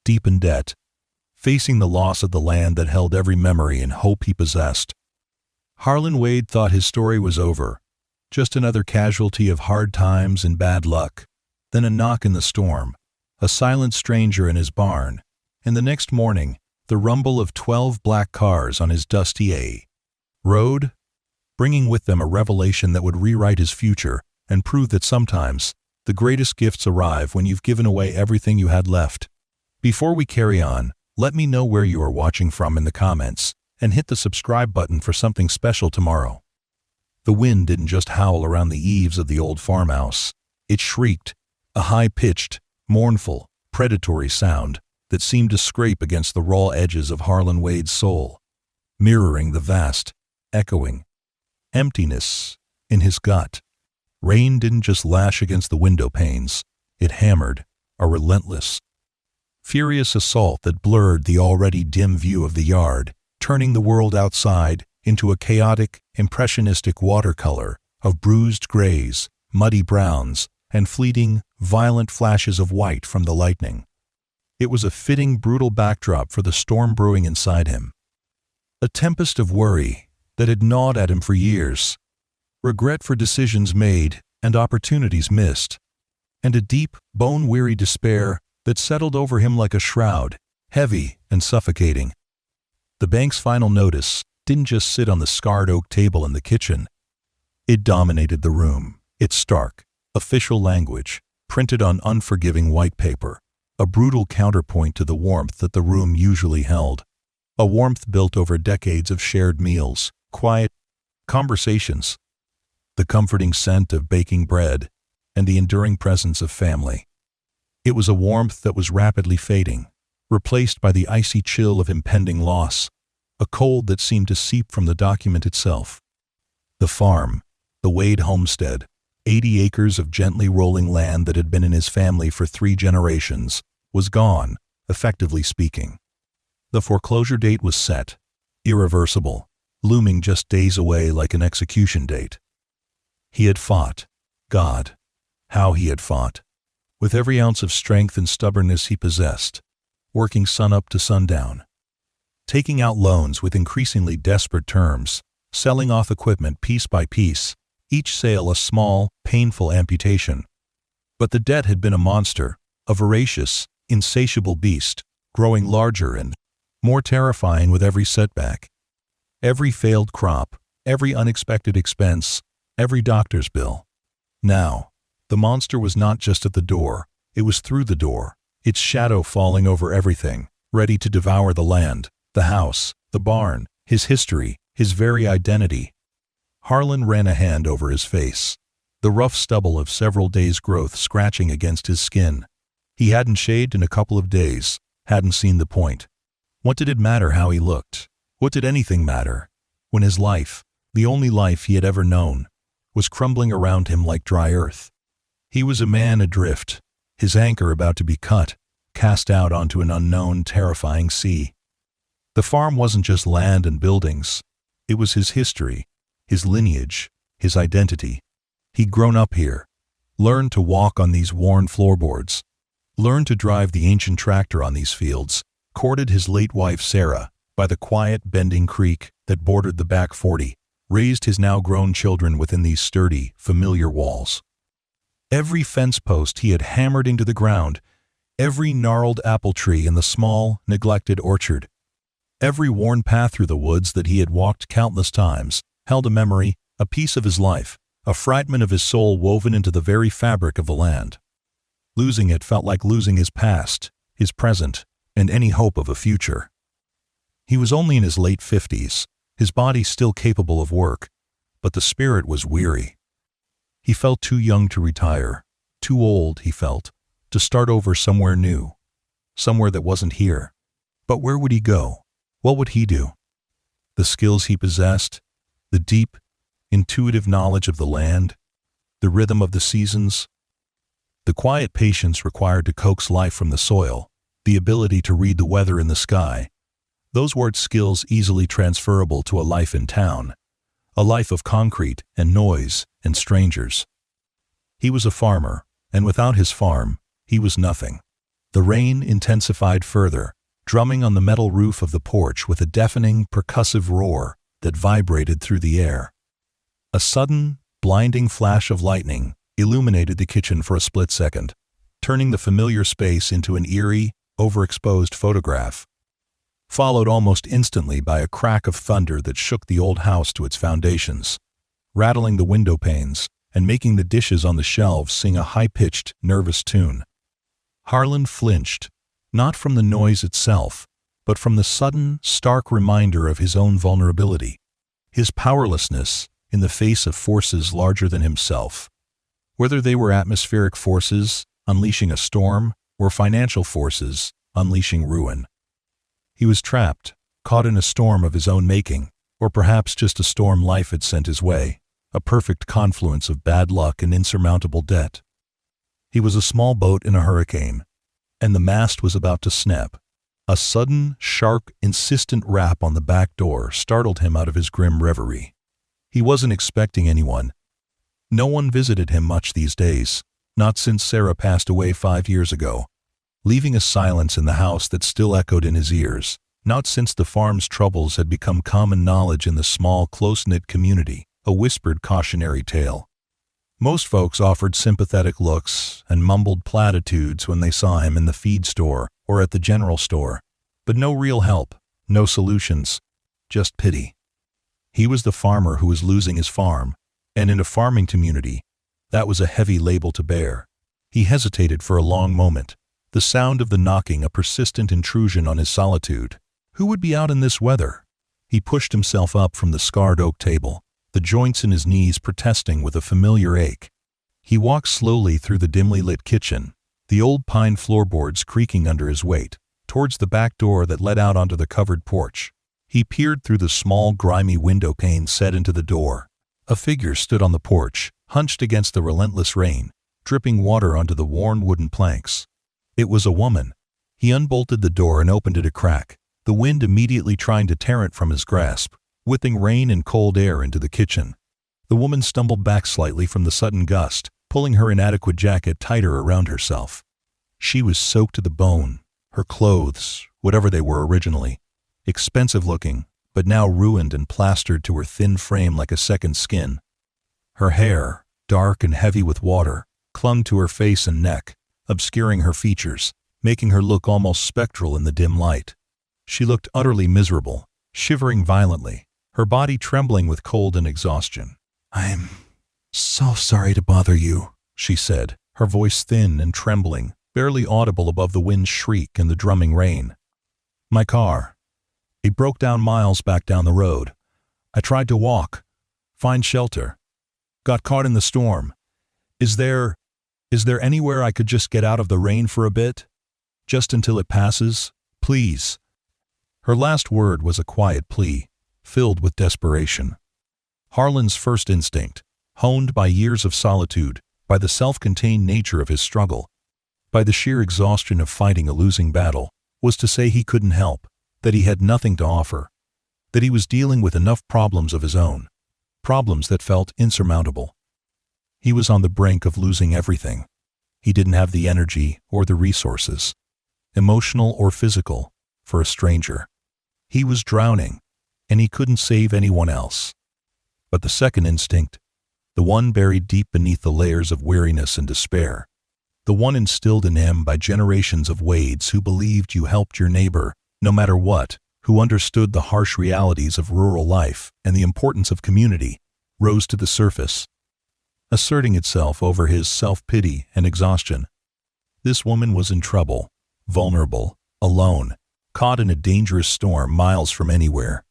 deep in debt, facing the loss of the land that held every memory and hope he possessed. Harlan Wade thought his story was over, just another casualty of hard times and bad luck. Then a knock in the storm, a silent stranger in his barn, and the next morning, the rumble of 12 black cars on his dusty A road, bringing with them a revelation that would rewrite his future and prove that sometimes the greatest gifts arrive when you've given away everything you had left. Before we carry on, let me know where you are watching from in the comments, and hit the subscribe button for something special tomorrow. The wind didn't just howl around the eaves of the old farmhouse. It shrieked, a high-pitched, mournful, predatory sound that seemed to scrape against the raw edges of Harlan Wade's soul, mirroring the vast, echoing emptiness in his gut. Rain didn't just lash against the window panes. It hammered, a relentless, furious assault that blurred the already dim view of the yard, turning the world outside into a chaotic, impressionistic watercolor of bruised grays, muddy browns, and fleeting, violent flashes of white from the lightning. It was a fitting, brutal backdrop for the storm brewing inside him. A tempest of worry that had gnawed at him for years, regret for decisions made and opportunities missed, and a deep, bone-weary despair that settled over him like a shroud, heavy and suffocating. The bank's final notice didn't just sit on the scarred oak table in the kitchen. It dominated the room, its stark, official language, printed on unforgiving white paper, a brutal counterpoint to the warmth that the room usually held. A warmth built over decades of shared meals, quiet conversations, the comforting scent of baking bread, and the enduring presence of family. It was a warmth that was rapidly fading, replaced by the icy chill of impending loss, a cold that seemed to seep from the document itself. The farm, the Wade homestead, 80 acres of gently rolling land that had been in his family for 3 generations, was gone, effectively speaking. The foreclosure date was set, irreversible, looming just days away like an execution date. He had fought. God, how he had fought. With every ounce of strength and stubbornness he possessed, working sunup to sundown, taking out loans with increasingly desperate terms, selling off equipment piece by piece, each sale a small, painful amputation. But the debt had been a monster, a voracious, insatiable beast, growing larger and more terrifying with every setback. Every failed crop, every unexpected expense, every doctor's bill. Now, the monster was not just at the door, it was through the door, its shadow falling over everything, ready to devour the land, the house, the barn, his history, his very identity. Harlan ran a hand over his face, the rough stubble of several days' growth scratching against his skin. He hadn't shaved in a couple of days, hadn't seen the point. What did it matter how he looked? What did anything matter, when his life, the only life he had ever known, was crumbling around him like dry earth? He was a man adrift, his anchor about to be cut, cast out onto an unknown, terrifying sea. The farm wasn't just land and buildings. It was his history, his lineage, his identity. He'd grown up here, learned to walk on these worn floorboards, learned to drive the ancient tractor on these fields, courted his late wife Sarah by the quiet, bending creek that bordered the back 40, raised his now-grown children within these sturdy, familiar walls. Every fence post he had hammered into the ground, every gnarled apple tree in the small, neglected orchard, every worn path through the woods that he had walked countless times, held a memory, a piece of his life, a fragment of his soul woven into the very fabric of the land. Losing it felt like losing his past, his present, and any hope of a future. He was only in his late 50s, his body still capable of work, but the spirit was weary. He felt too young to retire, too old, he felt, to start over somewhere new, somewhere that wasn't here. But where would he go? What would he do? The skills he possessed, the deep, intuitive knowledge of the land, the rhythm of the seasons, the quiet patience required to coax life from the soil, the ability to read the weather in the sky, those weren't skills easily transferable to a life in town, a life of concrete and noise and strangers. He was a farmer, and without his farm, he was nothing. The rain intensified further, drumming on the metal roof of the porch with a deafening, percussive roar that vibrated through the air. A sudden, blinding flash of lightning illuminated the kitchen for a split second, turning the familiar space into an eerie, overexposed photograph, followed almost instantly by a crack of thunder that shook the old house to its foundations, rattling the window panes and making the dishes on the shelves sing a high-pitched, nervous tune. Harlan flinched, not from the noise itself, but from the sudden, stark reminder of his own vulnerability, his powerlessness in the face of forces larger than himself. Whether they were atmospheric forces, unleashing a storm, or financial forces, unleashing ruin. He was trapped, caught in a storm of his own making, or perhaps just a storm life had sent his way, a perfect confluence of bad luck and insurmountable debt. He was a small boat in a hurricane, and the mast was about to snap. A sudden, sharp, insistent rap on the back door startled him out of his grim reverie. He wasn't expecting anyone. No one visited him much these days, not since Sarah passed away 5 years ago, leaving a silence in the house that still echoed in his ears, not since the farm's troubles had become common knowledge in the small, close-knit community, a whispered cautionary tale. Most folks offered sympathetic looks and mumbled platitudes when they saw him in the feed store or at the general store, but no real help, no solutions, just pity. He was the farmer who was losing his farm, and in a farming community, that was a heavy label to bear. He hesitated for a long moment, the sound of the knocking a persistent intrusion on his solitude. Who would be out in this weather? He pushed himself up from the scarred oak table, the joints in his knees protesting with a familiar ache. He walked slowly through the dimly lit kitchen, the old pine floorboards creaking under his weight, towards the back door that led out onto the covered porch. He peered through the small, grimy window pane set into the door. A figure stood on the porch, hunched against the relentless rain, dripping water onto the worn wooden planks. It was a woman. He unbolted the door and opened it a crack, the wind immediately trying to tear it from his grasp, whipping rain and cold air into the kitchen. The woman stumbled back slightly from the sudden gust, pulling her inadequate jacket tighter around herself. She was soaked to the bone, her clothes, whatever they were originally, expensive looking, but now ruined and plastered to her thin frame like a second skin. Her hair, dark and heavy with water, clung to her face and neck, obscuring her features, making her look almost spectral in the dim light. She looked utterly miserable, shivering violently, her body trembling with cold and exhaustion. "I'm so sorry to bother you," she said, her voice thin and trembling, barely audible above the wind's shriek and the drumming rain. "My car. It broke down miles back down the road. I tried to walk, find shelter. Got caught in the storm. Is there anywhere I could just get out of the rain for a bit? Just until it passes, please." Her last word was a quiet plea, filled with desperation. Harlan's first instinct, honed by years of solitude, by the self-contained nature of his struggle, by the sheer exhaustion of fighting a losing battle, was to say he couldn't help, that he had nothing to offer, that he was dealing with enough problems of his own, problems that felt insurmountable. He was on the brink of losing everything. He didn't have the energy or the resources, emotional or physical, for a stranger. He was drowning, and he couldn't save anyone else. But the second instinct, the one buried deep beneath the layers of weariness and despair, the one instilled in him by generations of Wades who believed you helped your neighbor, no matter what, who understood the harsh realities of rural life and the importance of community, rose to the surface, asserting itself over his self-pity and exhaustion. This woman was in trouble, vulnerable, alone, caught in a dangerous storm miles from anywhere.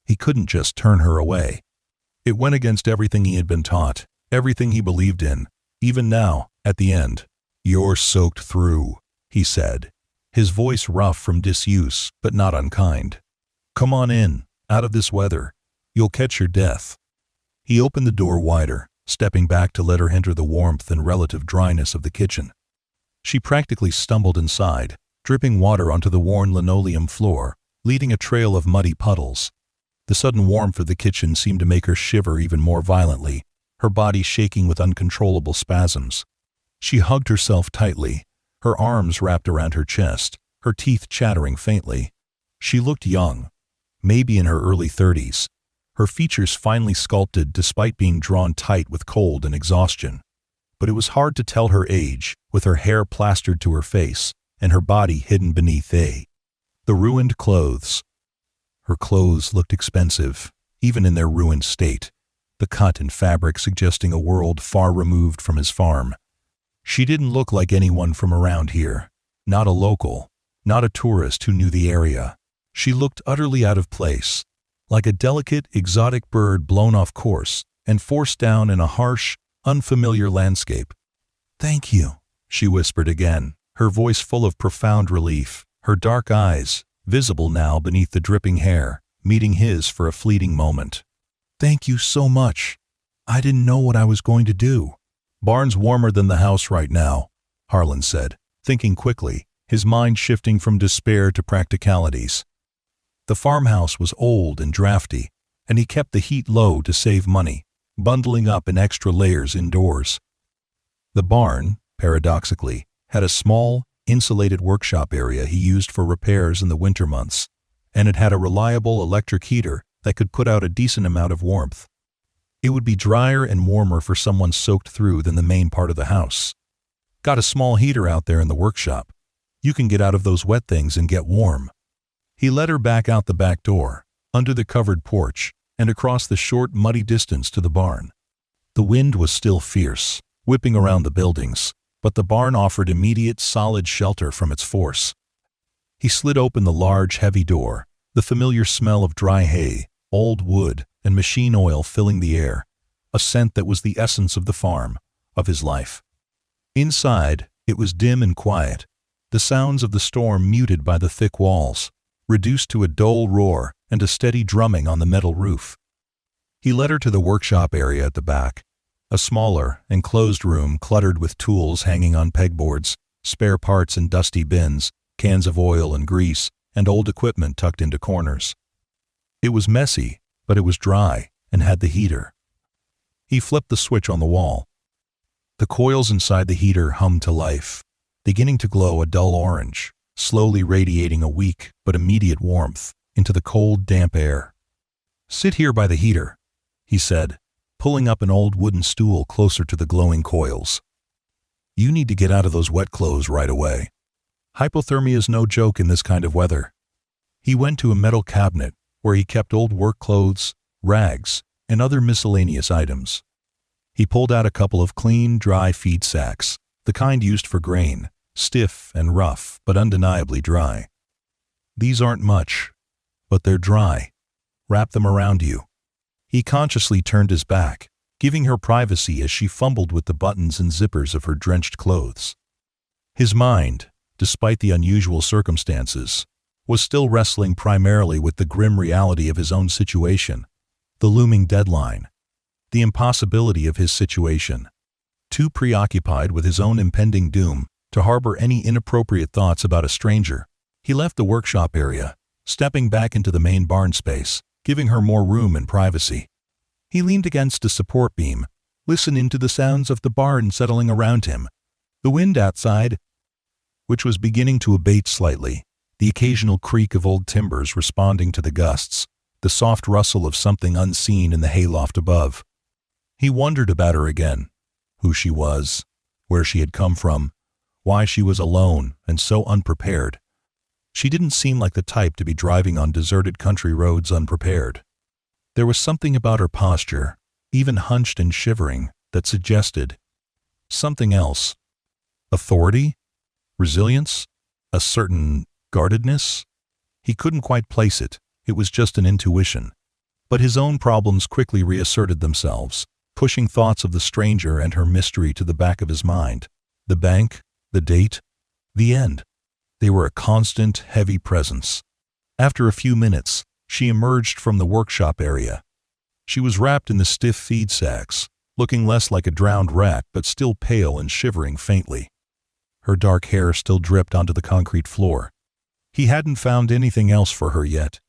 He couldn't just turn her away. It went against everything he had been taught, everything he believed in, even now, at the end. "You're soaked through," he said, his voice rough from disuse but not unkind. "Come on in, out of this weather. You'll catch your death." He opened the door wider, stepping back to let her enter the warmth and relative dryness of the kitchen. She practically stumbled inside, dripping water onto the worn linoleum floor, leading a trail of muddy puddles. The sudden warmth of the kitchen seemed to make her shiver even more violently, her body shaking with uncontrollable spasms. She hugged herself tightly, her arms wrapped around her chest, her teeth chattering faintly. She looked young, maybe in her early 30s, her features finely sculpted despite being drawn tight with cold and exhaustion. But it was hard to tell her age, with her hair plastered to her face and her body hidden beneath the ruined clothes. Her clothes looked expensive, even in their ruined state, the cut and fabric suggesting a world far removed from his farm. She didn't look like anyone from around here, not a local, not a tourist who knew the area. She looked utterly out of place, like a delicate, exotic bird blown off course and forced down in a harsh, unfamiliar landscape. "Thank you," she whispered again, her voice full of profound relief, her dark eyes, visible now beneath the dripping hair, meeting his for a fleeting moment. "Thank you so much. I didn't know what I was going to do." "Barn's warmer than the house right now," Harlan said, thinking quickly, his mind shifting from despair to practicalities. The farmhouse was old and drafty, and he kept the heat low to save money, bundling up in extra layers indoors. The barn, paradoxically, had a small, insulated workshop area he used for repairs in the winter months, and it had a reliable electric heater that could put out a decent amount of warmth. It would be drier and warmer for someone soaked through than the main part of the house. "Got a small heater out there in the workshop. You can get out of those wet things and get warm." He led her back out the back door, under the covered porch, and across the short, muddy distance to the barn. The wind was still fierce, whipping around the buildings, but the barn offered immediate, solid shelter from its force. He slid open the large, heavy door, the familiar smell of dry hay, old wood, and machine oil filling the air, a scent that was the essence of the farm, of his life. Inside, it was dim and quiet, the sounds of the storm muted by the thick walls, reduced to a dull roar and a steady drumming on the metal roof. He led her to the workshop area at the back, a smaller, enclosed room cluttered with tools hanging on pegboards, spare parts in dusty bins, cans of oil and grease, and old equipment tucked into corners. It was messy, but it was dry and had the heater. He flipped the switch on the wall. The coils inside the heater hummed to life, beginning to glow a dull orange, slowly radiating a weak but immediate warmth into the cold, damp air. "Sit here by the heater," he said, pulling up an old wooden stool closer to the glowing coils. "You need to get out of those wet clothes right away. Hypothermia is no joke in this kind of weather." He went to a metal cabinet where he kept old work clothes, rags, and other miscellaneous items. He pulled out a couple of clean, dry feed sacks, the kind used for grain, stiff and rough, but undeniably dry. "These aren't much, but they're dry. Wrap them around you." He consciously turned his back, giving her privacy as she fumbled with the buttons and zippers of her drenched clothes. His mind, despite the unusual circumstances, was still wrestling primarily with the grim reality of his own situation, the looming deadline, the impossibility of his situation. Too preoccupied with his own impending doom to harbor any inappropriate thoughts about a stranger, he left the workshop area, stepping back into the main barn space, giving her more room and privacy. He leaned against a support beam, listening to the sounds of the barn settling around him, the wind outside, which was beginning to abate slightly, the occasional creak of old timbers responding to the gusts, the soft rustle of something unseen in the hayloft above. He wondered about her again, who she was, where she had come from, why she was alone and so unprepared. She didn't seem like the type to be driving on deserted country roads unprepared. There was something about her posture, even hunched and shivering, that suggested something else. Authority? Resilience? A certain guardedness? He couldn't quite place it, it was just an intuition. But his own problems quickly reasserted themselves, pushing thoughts of the stranger and her mystery to the back of his mind. The bank, the date, the end. They were a constant, heavy presence. After a few minutes, she emerged from the workshop area. She was wrapped in the stiff feed sacks, looking less like a drowned rat but still pale and shivering faintly. Her dark hair still dripped onto the concrete floor. He hadn't found anything else for her yet.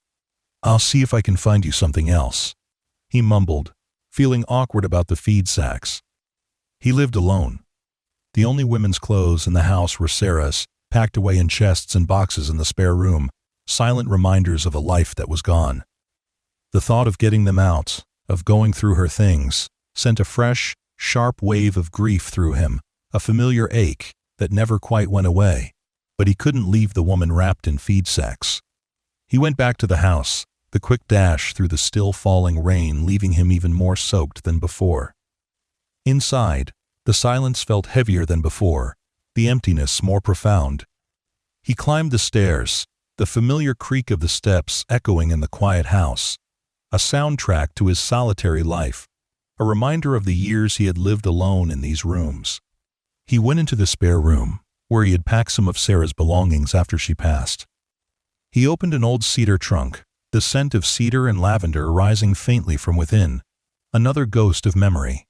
"I'll see if I can find you something else," he mumbled, feeling awkward about the feed sacks. He lived alone. The only women's clothes in the house were Sarah's, packed away in chests and boxes in the spare room, silent reminders of a life that was gone. The thought of getting them out, of going through her things, sent a fresh, sharp wave of grief through him, a familiar ache that never quite went away. But he couldn't leave the woman wrapped in feed sacks. He went back to the house, the quick dash through the still falling rain leaving him even more soaked than before. Inside, the silence felt heavier than before, the emptiness more profound. He climbed the stairs, the familiar creak of the steps echoing in the quiet house, a soundtrack to his solitary life, a reminder of the years he had lived alone in these rooms. He went into the spare room, where he had packed some of Sarah's belongings after she passed. He opened an old cedar trunk, the scent of cedar and lavender rising faintly from within, another ghost of memory.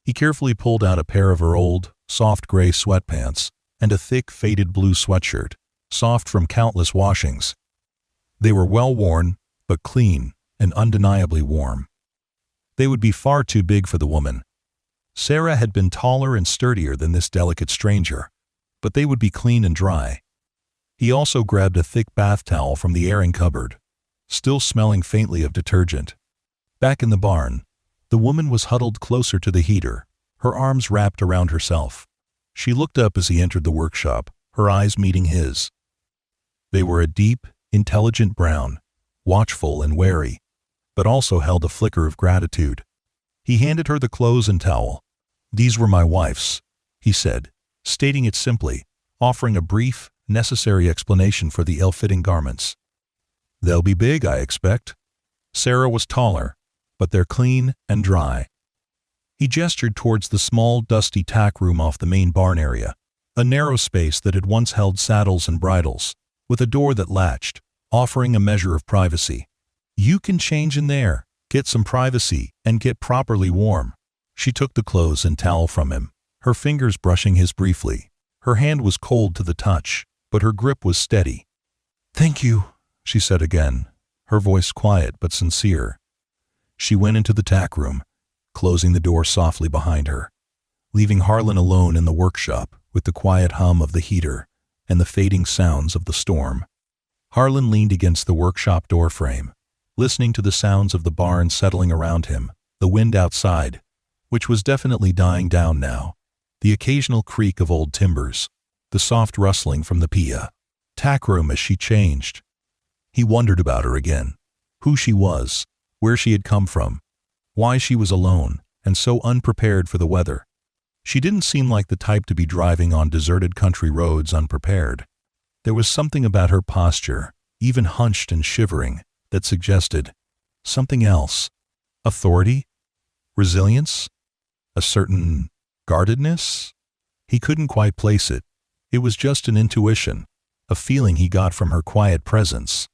He carefully pulled out a pair of her old, soft gray sweatpants and a thick, faded blue sweatshirt, soft from countless washings. They were well worn, but clean and undeniably warm. They would be far too big for the woman. Sarah had been taller and sturdier than this delicate stranger, but they would be clean and dry. He also grabbed a thick bath towel from the airing cupboard, still smelling faintly of detergent. Back in the barn, the woman was huddled closer to the heater, her arms wrapped around herself. She looked up as he entered the workshop, her eyes meeting his. They were a deep, intelligent brown, watchful and wary, but also held a flicker of gratitude. He handed her the clothes and towel. "These were my wife's," he said, stating it simply, offering a brief, necessary explanation for the ill-fitting garments. "They'll be big, I expect." Sarah was taller, but they're clean and dry. He gestured towards the small, dusty tack room off the main barn area, a narrow space that had once held saddles and bridles, with a door that latched, offering a measure of privacy. "You can change in there, get some privacy, and get properly warm." She took the clothes and towel from him, her fingers brushing his briefly. Her hand was cold to the touch, but her grip was steady. "Thank you," she said again, her voice quiet but sincere. She went into the tack room, closing the door softly behind her, leaving Harlan alone in the workshop with the quiet hum of the heater and the fading sounds of the storm. Harlan leaned against the workshop doorframe, listening to the sounds of the barn settling around him, the wind outside, which was definitely dying down now, the occasional creak of old timbers, the soft rustling from the tack room as she changed. He wondered about her again, who she was, where she had come from, why she was alone and so unprepared for the weather. She didn't seem like the type to be driving on deserted country roads unprepared. There was something about her posture, even hunched and shivering, that suggested something else. Authority? Resilience? A certain guardedness? He couldn't quite place it. It was just an intuition, a feeling he got from her quiet presence.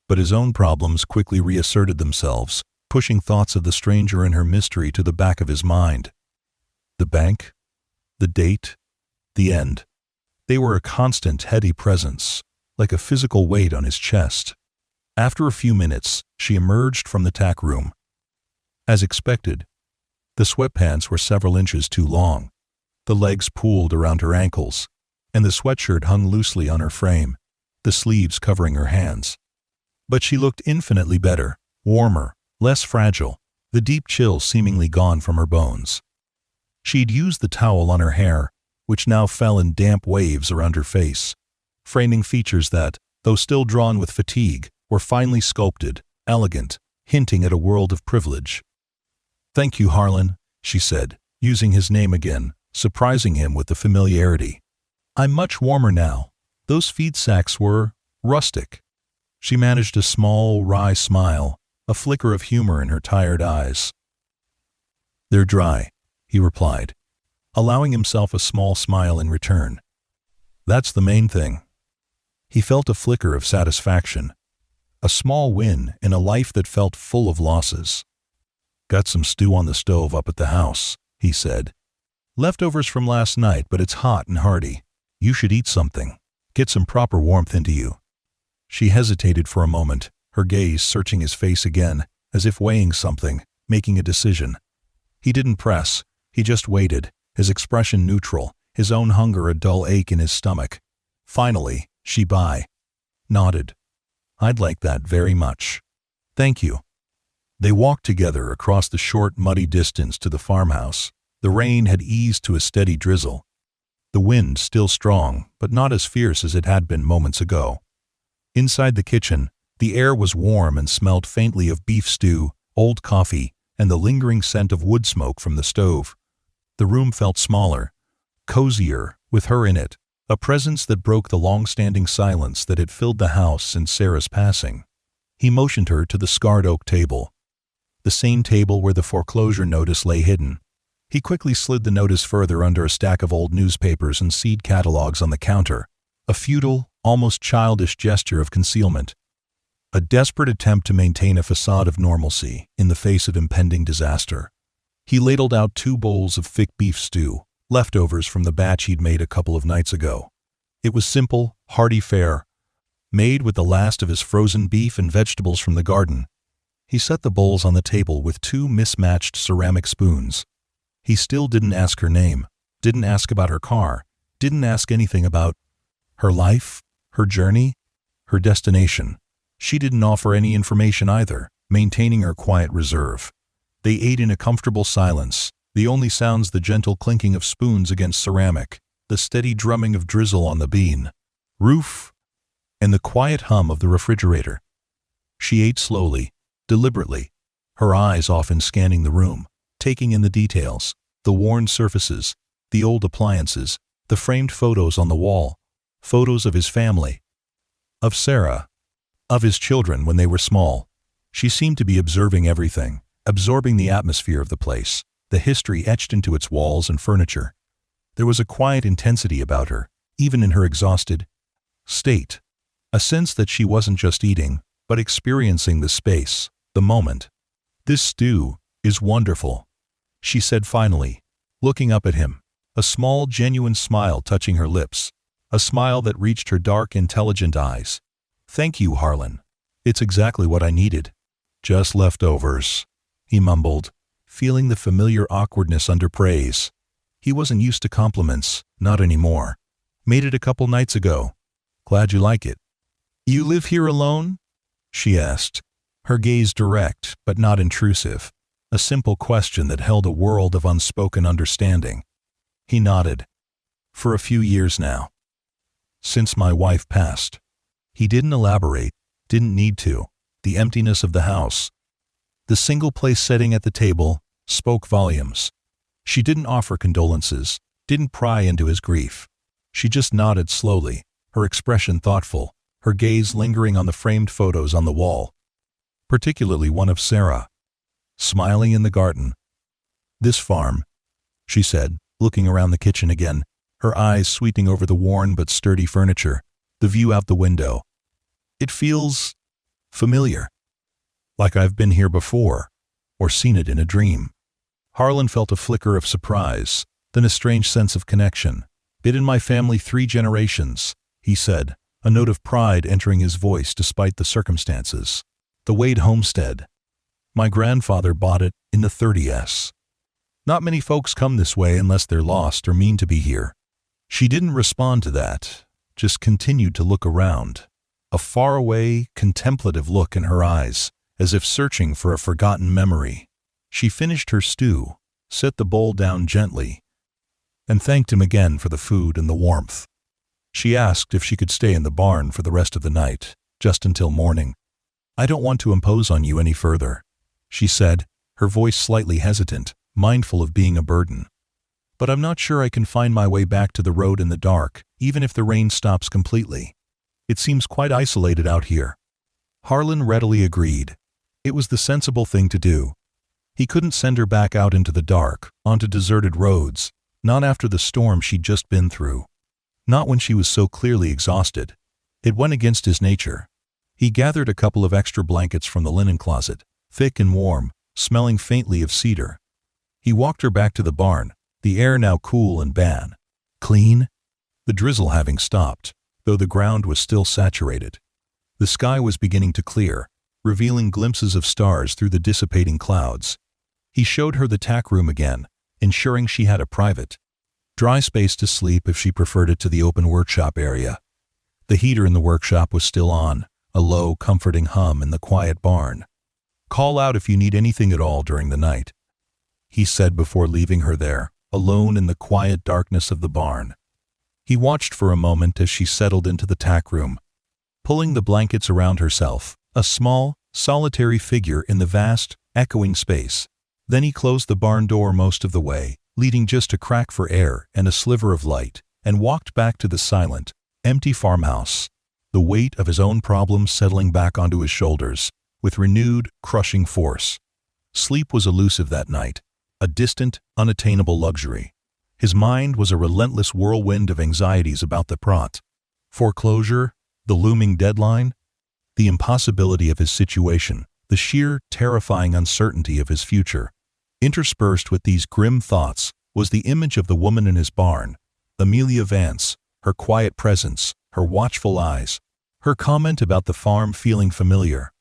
But his own problems quickly reasserted themselves, pushing thoughts of the stranger and her mystery to the back of his mind. The bank, the date, the end. They were a constant, heady presence, like a physical weight on his chest. After a few minutes, she emerged from the tack room. As expected, the sweatpants were several inches too long. The legs pooled around her ankles, and the sweatshirt hung loosely on her frame, the sleeves covering her hands. But she looked infinitely better, warmer, less fragile, the deep chill seemingly gone from her bones. She'd used the towel on her hair, which now fell in damp waves around her face, framing features that, though still drawn with fatigue, were finely sculpted, elegant, hinting at a world of privilege. "Thank you, Harlan," she said, using his name again, surprising him with the familiarity. "I'm much warmer now. Those feed sacks were rustic." She managed a small, wry smile, a flicker of humor in her tired eyes. "They're dry," he replied, allowing himself a small smile in return. "That's the main thing." He felt a flicker of satisfaction, a small win in a life that felt full of losses. "Got some stew on the stove up at the house," he said. "Leftovers from last night, but it's hot and hearty. You should eat something. Get some proper warmth into you." She hesitated for a moment, her gaze searching his face again, as if weighing something, making a decision. He didn't press, he just waited, his expression neutral, his own hunger a dull ache in his stomach. Finally, she nodded. I'd like that very much. Thank you. They walked together across the short, muddy distance to the farmhouse. The rain had eased to a steady drizzle. The wind still strong, but not as fierce as it had been moments ago. Inside the kitchen, the air was warm and smelled faintly of beef stew, old coffee, and the lingering scent of wood smoke from the stove. The room felt smaller, cozier, with her in it, a presence that broke the long-standing silence that had filled the house since Sarah's passing. He motioned her to the scarred oak table, the same table where the foreclosure notice lay hidden. He quickly slid the notice further under a stack of old newspapers and seed catalogs on the counter, a futile, almost childish gesture of concealment, a desperate attempt to maintain a facade of normalcy in the face of impending disaster. He ladled out 2 bowls of thick beef stew, leftovers from the batch he'd made a couple of nights ago. It was simple, hearty fare, made with the last of his frozen beef and vegetables from the garden. He set the bowls on the table with 2 mismatched ceramic spoons. He still didn't ask her name, didn't ask about her car, didn't ask anything about her life, her journey, her destination. She didn't offer any information either, maintaining her quiet reserve. They ate in a comfortable silence, the only sounds the gentle clinking of spoons against ceramic, the steady drumming of drizzle on the bean roof, and the quiet hum of the refrigerator. She ate slowly, deliberately, her eyes often scanning the room, taking in the details, the worn surfaces, the old appliances, the framed photos on the wall, photos of his family, of Sarah, of his children when they were small. She seemed to be observing everything, absorbing the atmosphere of the place, the history etched into its walls and furniture. There was a quiet intensity about her, even in her exhausted state, a sense that she wasn't just eating, but experiencing the space, the moment. "This stew is wonderful," she said finally, looking up at him, a small, genuine smile touching her lips, a smile that reached her dark, intelligent eyes. "Thank you, Harlan. It's exactly what I needed." "Just leftovers," he mumbled, feeling the familiar awkwardness under praise. He wasn't used to compliments, not anymore. "Made it a couple nights ago. Glad you like it." "You live here alone?" she asked, her gaze direct but not intrusive, a simple question that held a world of unspoken understanding. He nodded. "For a few years now. Since my wife passed." He didn't elaborate, didn't need to. The emptiness of the house, the single-place setting at the table, spoke volumes. She didn't offer condolences, didn't pry into his grief. She just nodded slowly, her expression thoughtful, her gaze lingering on the framed photos on the wall, particularly one of Sarah, smiling in the garden. "This farm," she said, looking around the kitchen again, her eyes sweeping over the worn but sturdy furniture, the view out the window. "It feels familiar. Like I've been here before, or seen it in a dream." Harlan felt a flicker of surprise, then a strange sense of connection. "Been in my family 3 generations, he said, a note of pride entering his voice despite the circumstances. "The Wade homestead. My grandfather bought it in the 30s. Not many folks come this way unless they're lost or mean to be here." She didn't respond to that, just continued to look around, a faraway, contemplative look in her eyes, as if searching for a forgotten memory. She finished her stew, set the bowl down gently, and thanked him again for the food and the warmth. She asked if she could stay in the barn for the rest of the night, just until morning. "I don't want to impose on you any further," she said, her voice slightly hesitant, mindful of being a burden. "But I'm not sure I can find my way back to the road in the dark, even if the rain stops completely. It seems quite isolated out here." Harlan readily agreed. It was the sensible thing to do. He couldn't send her back out into the dark, onto deserted roads, not after the storm she'd just been through. Not when she was so clearly exhausted. It went against his nature. He gathered a couple of extra blankets from the linen closet, thick and warm, smelling faintly of cedar. He walked her back to the barn, the air now cool and clean, the drizzle having stopped, though the ground was still saturated. The sky was beginning to clear, revealing glimpses of stars through the dissipating clouds. He showed her the tack room again, ensuring she had a private Dry space to sleep if she preferred it to the open workshop area. The heater in the workshop was still on, a low, comforting hum in the quiet barn. Call out if you need anything at all during the night, he said before leaving her there, alone in the quiet darkness of the barn. He watched for a moment as she settled into the tack room, pulling the blankets around herself, a small, solitary figure in the vast, echoing space. Then he closed the barn door most of the way, leaving just a crack for air and a sliver of light, and walked back to the silent, empty farmhouse, the weight of his own problems settling back onto his shoulders with renewed, crushing force. Sleep was elusive that night, a distant, unattainable luxury. His mind was a relentless whirlwind of anxieties about the foreclosure, the looming deadline, the impossibility of his situation, the sheer, terrifying uncertainty of his future. Interspersed with these grim thoughts was the image of the woman in his barn, Amelia Vance, her quiet presence, her watchful eyes, her comment about the farm feeling familiar.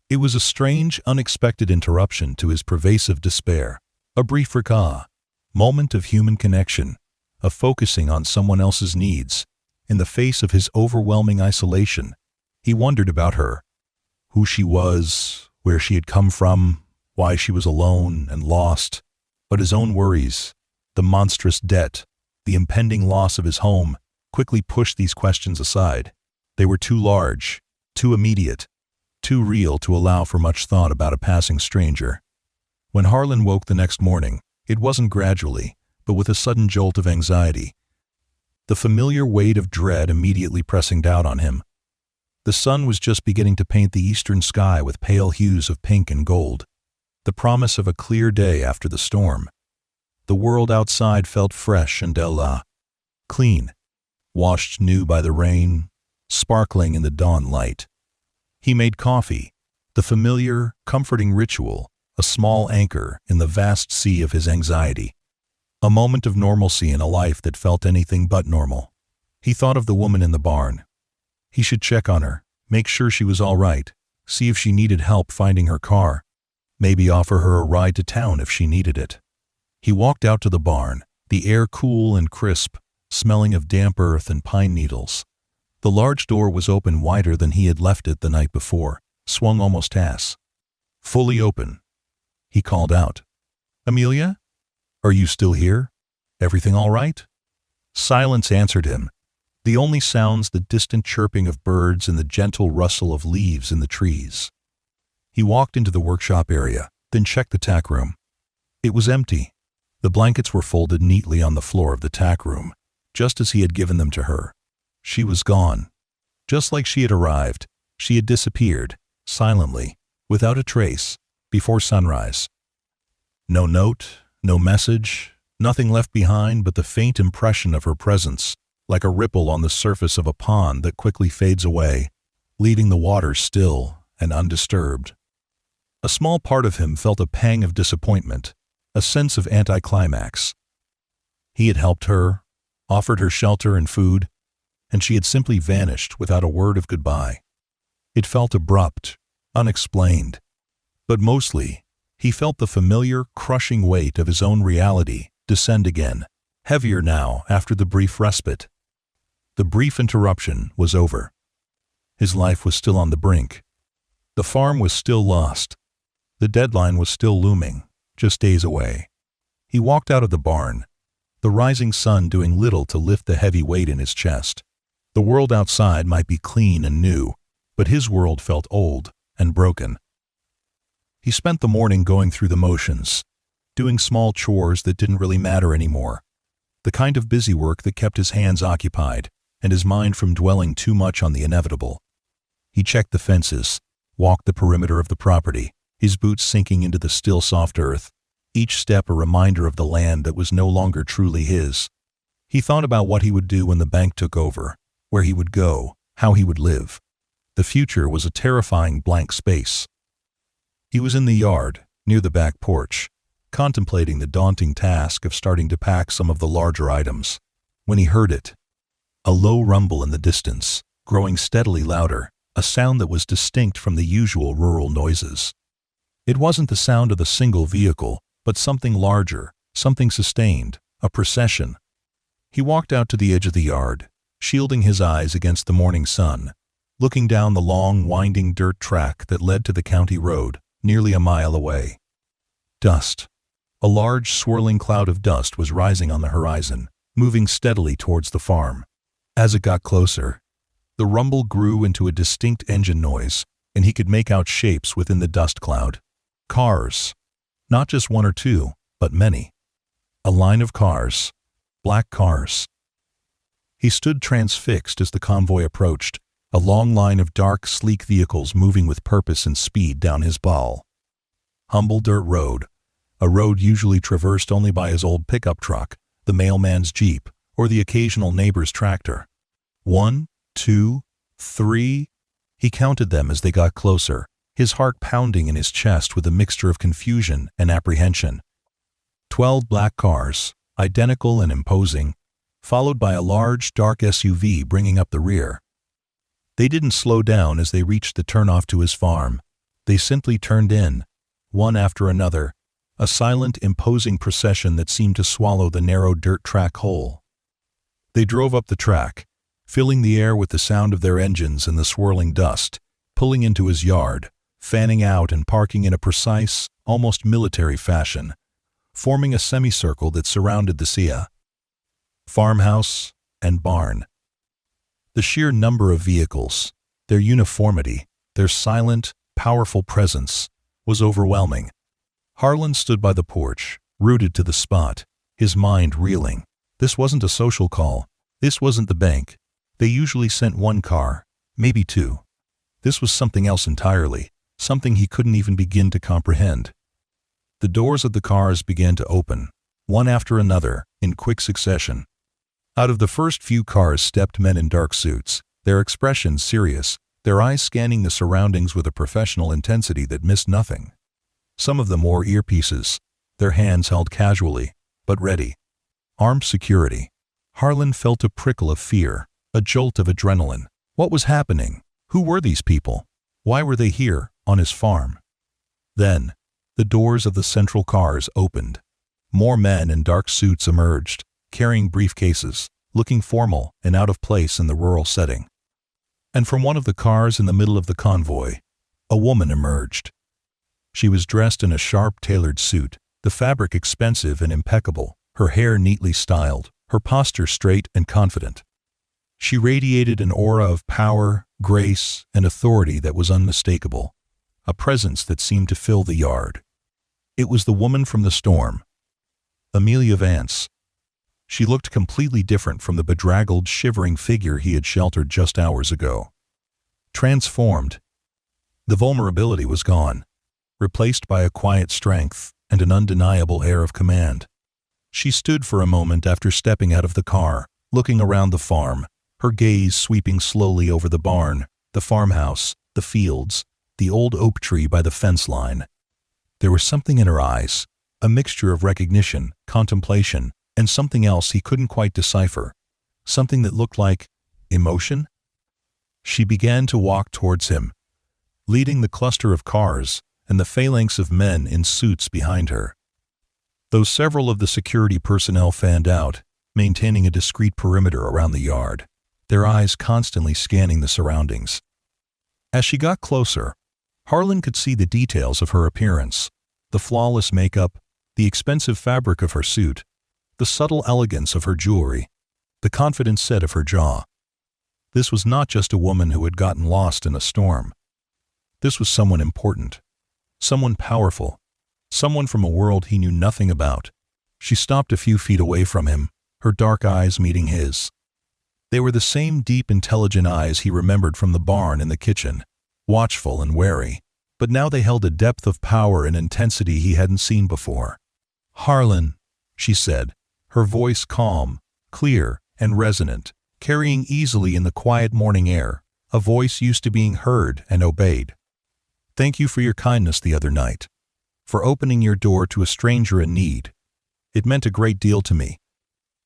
It was a strange, unexpected interruption to his pervasive despair, a brief moment of human connection, of focusing on someone else's needs. In the face of his overwhelming isolation, he wondered about her, who she was, where she had come from, why she was alone and lost. But his own worries, the monstrous debt, the impending loss of his home, quickly pushed these questions aside. They were too large, too immediate, too real to allow for much thought about a passing stranger. When Harlan woke the next morning, it wasn't gradually, but with a sudden jolt of anxiety. The familiar weight of dread immediately pressing down on him. The sun was just beginning to paint the eastern sky with pale hues of pink and gold, the promise of a clear day after the storm. The world outside felt fresh and clean, washed new by the rain, sparkling in the dawn light. He made coffee, the familiar, comforting ritual, a small anchor in the vast sea of his anxiety. A moment of normalcy in a life that felt anything but normal. He thought of the woman in the barn. He should check on her, make sure she was all right, see if she needed help finding her car, maybe offer her a ride to town if she needed it. He walked out to the barn, the air cool and crisp, smelling of damp earth and pine needles. The large door was open wider than he had left it the night before, swung almost fully open. He called out, "Amelia? Are you still here? Everything all right?" Silence answered him, the only sounds the distant chirping of birds and the gentle rustle of leaves in the trees. He walked into the workshop area, then checked the tack room. It was empty. The blankets were folded neatly on the floor of the tack room, just as he had given them to her. She was gone. Just like she had arrived, she had disappeared, silently, without a trace, before sunrise. No note, no message, nothing left behind but the faint impression of her presence, like a ripple on the surface of a pond that quickly fades away, leaving the water still and undisturbed. A small part of him felt a pang of disappointment, a sense of anticlimax. He had helped her, offered her shelter and food, and she had simply vanished without a word of goodbye. It felt abrupt, unexplained, but mostly, he felt the familiar, crushing weight of his own reality descend again, heavier now after the brief respite. The brief interruption was over. His life was still on the brink. The farm was still lost. The deadline was still looming, just days away. He walked out of the barn, the rising sun doing little to lift the heavy weight in his chest. The world outside might be clean and new, but his world felt old and broken. He spent the morning going through the motions, doing small chores that didn't really matter anymore, the kind of busy work that kept his hands occupied and his mind from dwelling too much on the inevitable. He checked the fences, walked the perimeter of the property, his boots sinking into the still soft earth, each step a reminder of the land that was no longer truly his. He thought about what he would do when the bank took over, where he would go, how he would live. The future was a terrifying blank space. He was in the yard, near the back porch, contemplating the daunting task of starting to pack some of the larger items, when he heard it. A low rumble in the distance, growing steadily louder, a sound that was distinct from the usual rural noises. It wasn't the sound of a single vehicle, but something larger, something sustained, a procession. He walked out to the edge of the yard, shielding his eyes against the morning sun, looking down the long, winding dirt track that led to the county road, nearly a mile away. Dust. A large, swirling cloud of dust was rising on the horizon, moving steadily towards the farm. As it got closer, the rumble grew into a distinct engine noise, and he could make out shapes within the dust cloud. Cars. Not just one or two, but many. A line of cars. Black cars. He stood transfixed as the convoy approached, a long line of dark, sleek vehicles moving with purpose and speed down his ball. Humble dirt road, a road usually traversed only by his old pickup truck, the mailman's Jeep, or the occasional neighbor's tractor. 1, 2, 3. He counted them as they got closer, his heart pounding in his chest with a mixture of confusion and apprehension. 12 black cars, identical and imposing, followed by a large, dark SUV bringing up the rear. They didn't slow down as they reached the turnoff to his farm. They simply turned in, one after another, a silent, imposing procession that seemed to swallow the narrow dirt track whole. They drove up the track, filling the air with the sound of their engines and the swirling dust, pulling into his yard, fanning out and parking in a precise, almost military fashion, forming a semicircle that surrounded the SIA. Farmhouse and barn. The sheer number of vehicles, their uniformity, their silent, powerful presence, was overwhelming. Harlan stood by the porch, rooted to the spot, his mind reeling. This wasn't a social call. This wasn't the bank. They usually sent one car, maybe two. This was something else entirely, something he couldn't even begin to comprehend. The doors of the cars began to open, one after another, in quick succession. Out of the first few cars stepped men in dark suits, their expressions serious, their eyes scanning the surroundings with a professional intensity that missed nothing. Some of them wore earpieces, their hands held casually, but ready. Armed security. Harlan felt a prickle of fear, a jolt of adrenaline. What was happening? Who were these people? Why were they here, on his farm? Then, the doors of the central cars opened. More men in dark suits emerged, carrying briefcases, looking formal and out of place in the rural setting. And from one of the cars in the middle of the convoy, a woman emerged. She was dressed in a sharp, tailored suit, the fabric expensive and impeccable, her hair neatly styled, her posture straight and confident. She radiated an aura of power, grace, and authority that was unmistakable, a presence that seemed to fill the yard. It was the woman from the storm, Amelia Vance. She looked completely different from the bedraggled, shivering figure he had sheltered just hours ago. Transformed. The vulnerability was gone, replaced by a quiet strength and an undeniable air of command. She stood for a moment after stepping out of the car, looking around the farm, her gaze sweeping slowly over the barn, the farmhouse, the fields, the old oak tree by the fence line. There was something in her eyes, a mixture of recognition, contemplation, and something else he couldn't quite decipher, something that looked like emotion. She began to walk towards him, leading the cluster of cars and the phalanx of men in suits behind her. Though several of the security personnel fanned out, maintaining a discreet perimeter around the yard, their eyes constantly scanning the surroundings. As she got closer, Harlan could see the details of her appearance, the flawless makeup, the expensive fabric of her suit, the subtle elegance of her jewelry, the confident set of her jaw. This was not just a woman who had gotten lost in a storm. This was someone important, someone powerful, someone from a world he knew nothing about. She stopped a few feet away from him, her dark eyes meeting his. They were the same deep, intelligent eyes he remembered from the barn and the kitchen, watchful and wary, but now they held a depth of power and intensity he hadn't seen before. "Harlan," she said, her voice calm, clear, and resonant, carrying easily in the quiet morning air, a voice used to being heard and obeyed. "Thank you for your kindness the other night, for opening your door to a stranger in need. It meant a great deal to me,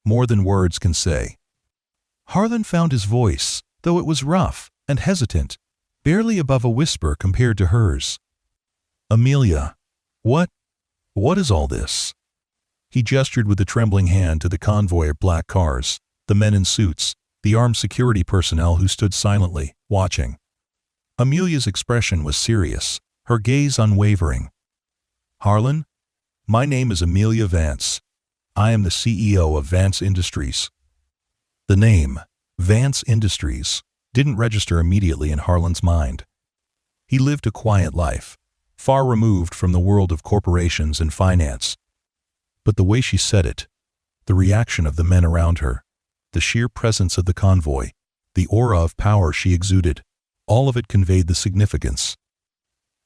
more than words can say." Harlan found his voice, though it was rough and hesitant, barely above a whisper compared to hers. "Amelia, what is all this?" He gestured with a trembling hand to the convoy of black cars, the men in suits, the armed security personnel who stood silently, watching. Amelia's expression was serious, her gaze unwavering. "Harlan, my name is Amelia Vance. I am the CEO of Vance Industries." The name, Vance Industries, didn't register immediately in Harlan's mind. He lived a quiet life, far removed from the world of corporations and finance. But the way she said it, the reaction of the men around her, the sheer presence of the convoy, the aura of power she exuded, all of it conveyed the significance.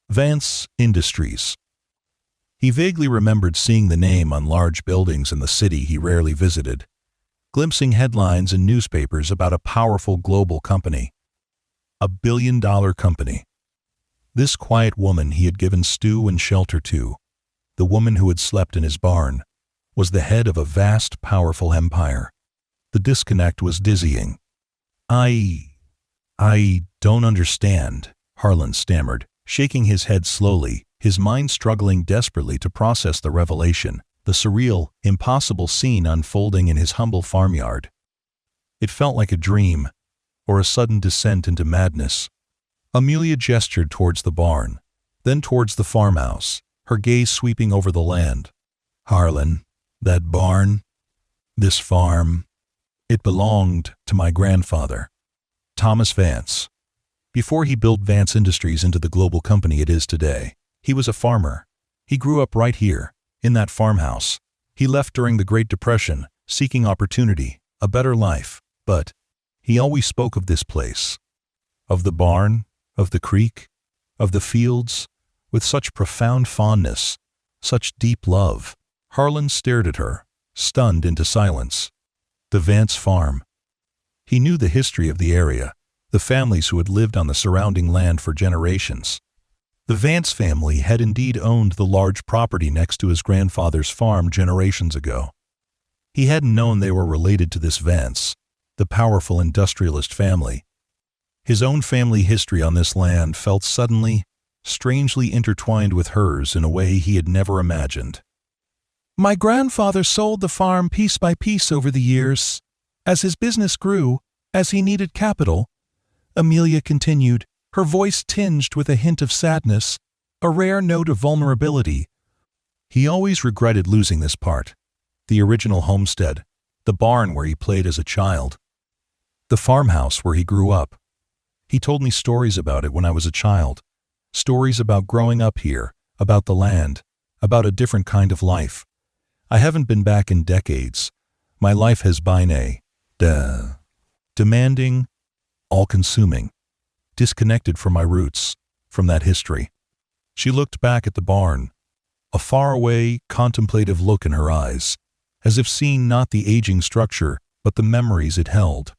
Vance Industries. He vaguely remembered seeing the name on large buildings in the city he rarely visited, glimpsing headlines in newspapers about a powerful global company. A billion-dollar company. This quiet woman he had given stew and shelter to, the woman who had slept in his barn, was the head of a vast, powerful empire. The disconnect was dizzying. I don't understand," Harlan stammered, shaking his head slowly, his mind struggling desperately to process the revelation, the surreal, impossible scene unfolding in his humble farmyard. It felt like a dream, or a sudden descent into madness. Amelia gestured towards the barn, then towards the farmhouse, her gaze sweeping over the land. "Harlan, that barn, this farm, it belonged to my grandfather, Thomas Vance. Before he built Vance Industries into the global company it is today, he was a farmer. He grew up right here, in that farmhouse. He left during the Great Depression, seeking opportunity, a better life, but he always spoke of this place, of the barn, of the creek, of the fields, with such profound fondness, such deep love." Harlan stared at her, stunned into silence. The Vance farm. He knew the history of the area, the families who had lived on the surrounding land for generations. The Vance family had indeed owned the large property next to his grandfather's farm generations ago. He hadn't known they were related to this Vance, the powerful industrialist family. His own family history on this land felt suddenly, strangely intertwined with hers in a way he had never imagined. "My grandfather sold the farm piece by piece over the years. As his business grew, as he needed capital," Amelia continued, her voice tinged with a hint of sadness, a rare note of vulnerability. He always regretted losing this part, the original homestead, the barn where he played as a child, the farmhouse where he grew up. He told me stories about it when I was a child, stories about growing up here, about the land, about a different kind of life. I haven't been back in decades. My life has been demanding, all-consuming, disconnected from my roots, from that history." She looked back at the barn, a faraway, contemplative look in her eyes, as if seeing not the aging structure, but the memories it held.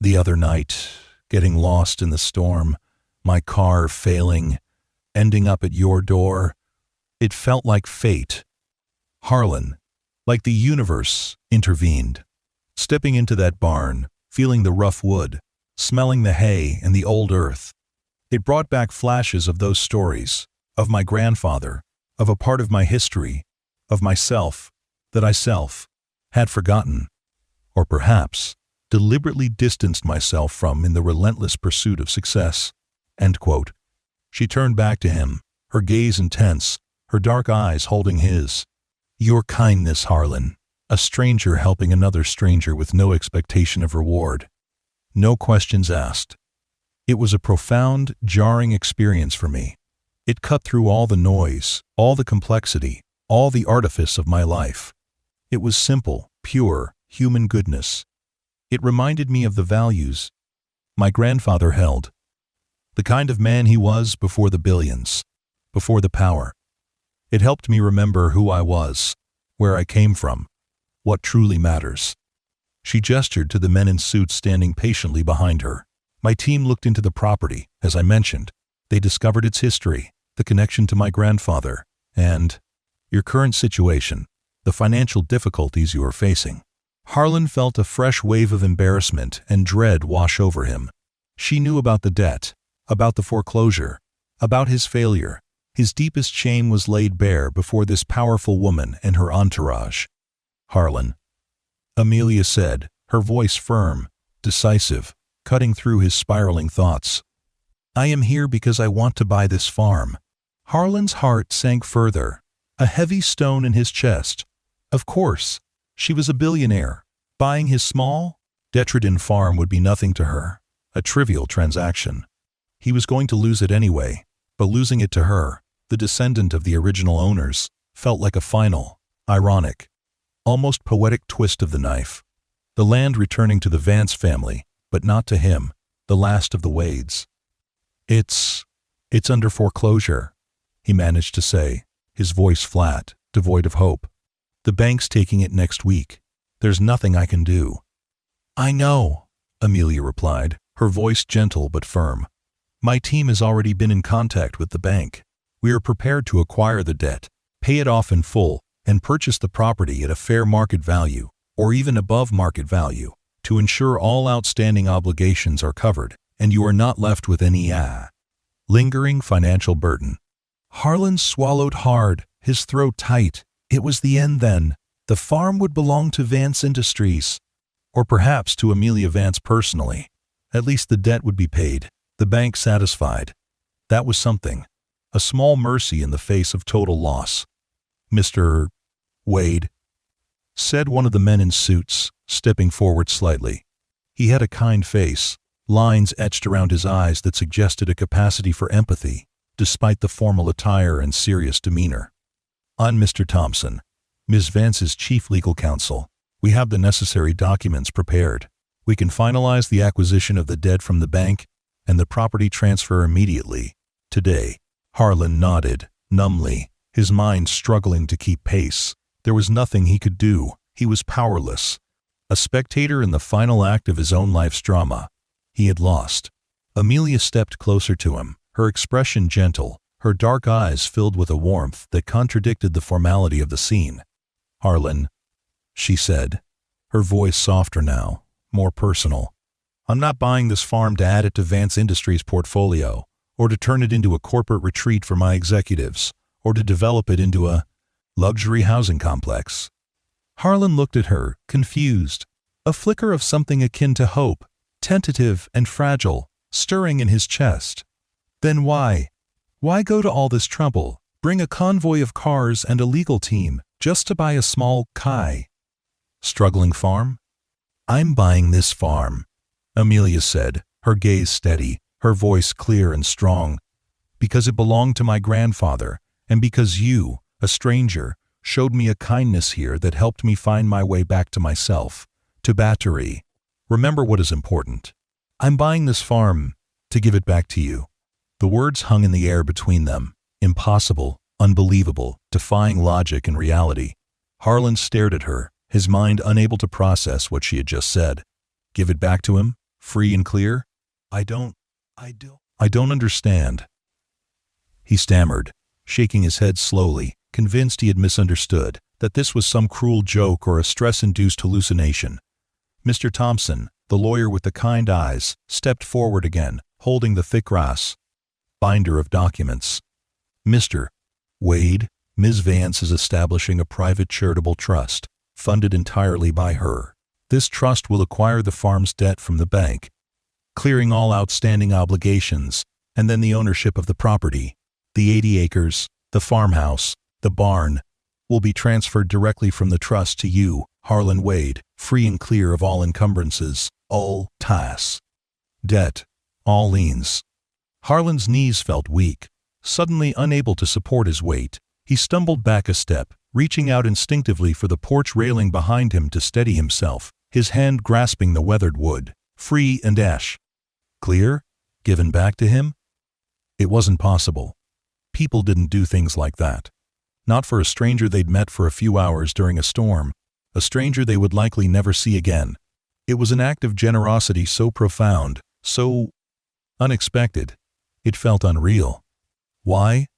"The other night, getting lost in the storm, my car failing, ending up at your door, it felt like fate. Harlan, like the universe, intervened. Stepping into that barn, feeling the rough wood, smelling the hay and the old earth, it brought back flashes of those stories, of my grandfather, of a part of my history, of myself, that I had forgotten, or perhaps deliberately distanced myself from in the relentless pursuit of success." End quote. She turned back to him, her gaze intense, her dark eyes holding his. "Your kindness, Harlan, a stranger helping another stranger with no expectation of reward. No questions asked. It was a profound, jarring experience for me. It cut through all the noise, all the complexity, all the artifice of my life. It was simple, pure, human goodness. It reminded me of the values my grandfather held, the kind of man he was before the billions, before the power. It helped me remember who I was, where I came from, what truly matters." She gestured to the men in suits standing patiently behind her. "My team looked into the property, as I mentioned. They discovered its history, the connection to my grandfather, and your current situation, the financial difficulties you are facing." Harlan felt a fresh wave of embarrassment and dread wash over him. She knew about the debt, about the foreclosure, about his failure. His deepest shame was laid bare before this powerful woman and her entourage. Harlan, Amelia said, her voice firm, decisive, cutting through his spiraling thoughts. I am here because I want to buy this farm. Harlan's heart sank further, a heavy stone in his chest. Of course, she was a billionaire. Buying his small, detritus farm would be nothing to her, a trivial transaction. He was going to lose it anyway, but losing it to her, the descendant of the original owners, felt like a final, ironic, almost poetic twist of the knife. The land returning to the Vance family, but not to him, the last of the Wades. It's under foreclosure, he managed to say, his voice flat, devoid of hope. The bank's taking it next week. There's nothing I can do. I know, Amelia replied, her voice gentle but firm. My team has already been in contact with the bank. We are prepared to acquire the debt, pay it off in full, and purchase the property at a fair market value, or even above market value, to ensure all outstanding obligations are covered, and you are not left with any lingering financial burden. Harlan swallowed hard, his throat tight. It was the end then. The farm would belong to Vance Industries, or perhaps to Amelia Vance personally. At least the debt would be paid, the bank satisfied. That was something, a small mercy in the face of total loss. Mr. Wade, said one of the men in suits, stepping forward slightly. He had a kind face, lines etched around his eyes that suggested a capacity for empathy, despite the formal attire and serious demeanor. I'm Mr. Thompson, Ms. Vance's chief legal counsel. We have the necessary documents prepared. We can finalize the acquisition of the debt from the bank and the property transfer immediately, today. Harlan nodded, numbly, his mind struggling to keep pace. There was nothing he could do. He was powerless. A spectator in the final act of his own life's drama. He had lost. Amelia stepped closer to him, her expression gentle, her dark eyes filled with a warmth that contradicted the formality of the scene. Harlan, she said, her voice softer now, more personal. I'm not buying this farm to add it to Vance Industries' portfolio, or to turn it into a corporate retreat for my executives, or to develop it into a luxury housing complex. Harlan looked at her, confused, a flicker of something akin to hope, tentative and fragile, stirring in his chest. Then why? Why go to all this trouble, bring a convoy of cars and a legal team, just to buy a small, struggling farm? I'm buying this farm, Amelia said, her gaze steady, her voice clear and strong, because it belonged to my grandfather, and because you, a stranger, showed me a kindness here that helped me find my way back to myself, to Battery. Remember what is important. I'm buying this farm to give it back to you. The words hung in the air between them, impossible, unbelievable, defying logic and reality. Harlan stared at her, his mind unable to process what she had just said. Give it back to him, free and clear? I don't understand. He stammered, shaking his head slowly, convinced he had misunderstood, that this was some cruel joke or a stress-induced hallucination. Mr. Thompson, the lawyer with the kind eyes, stepped forward again, holding the thick grass binder of documents. Mr. Wade, Ms. Vance is establishing a private charitable trust, funded entirely by her. This trust will acquire the farm's debt from the bank, clearing all outstanding obligations, and then the ownership of the property. The 80 acres, the farmhouse, the barn, will be transferred directly from the trust to you, Harlan Wade, free and clear of all encumbrances, all debt, all liens. Harlan's knees felt weak. Suddenly unable to support his weight, he stumbled back a step, reaching out instinctively for the porch railing behind him to steady himself, his hand grasping the weathered wood, free and clear, given back to him? It wasn't possible. People didn't do things like that. Not for a stranger they'd met for a few hours during a storm, a stranger they would likely never see again. It was an act of generosity so profound, so unexpected. It felt unreal. Why?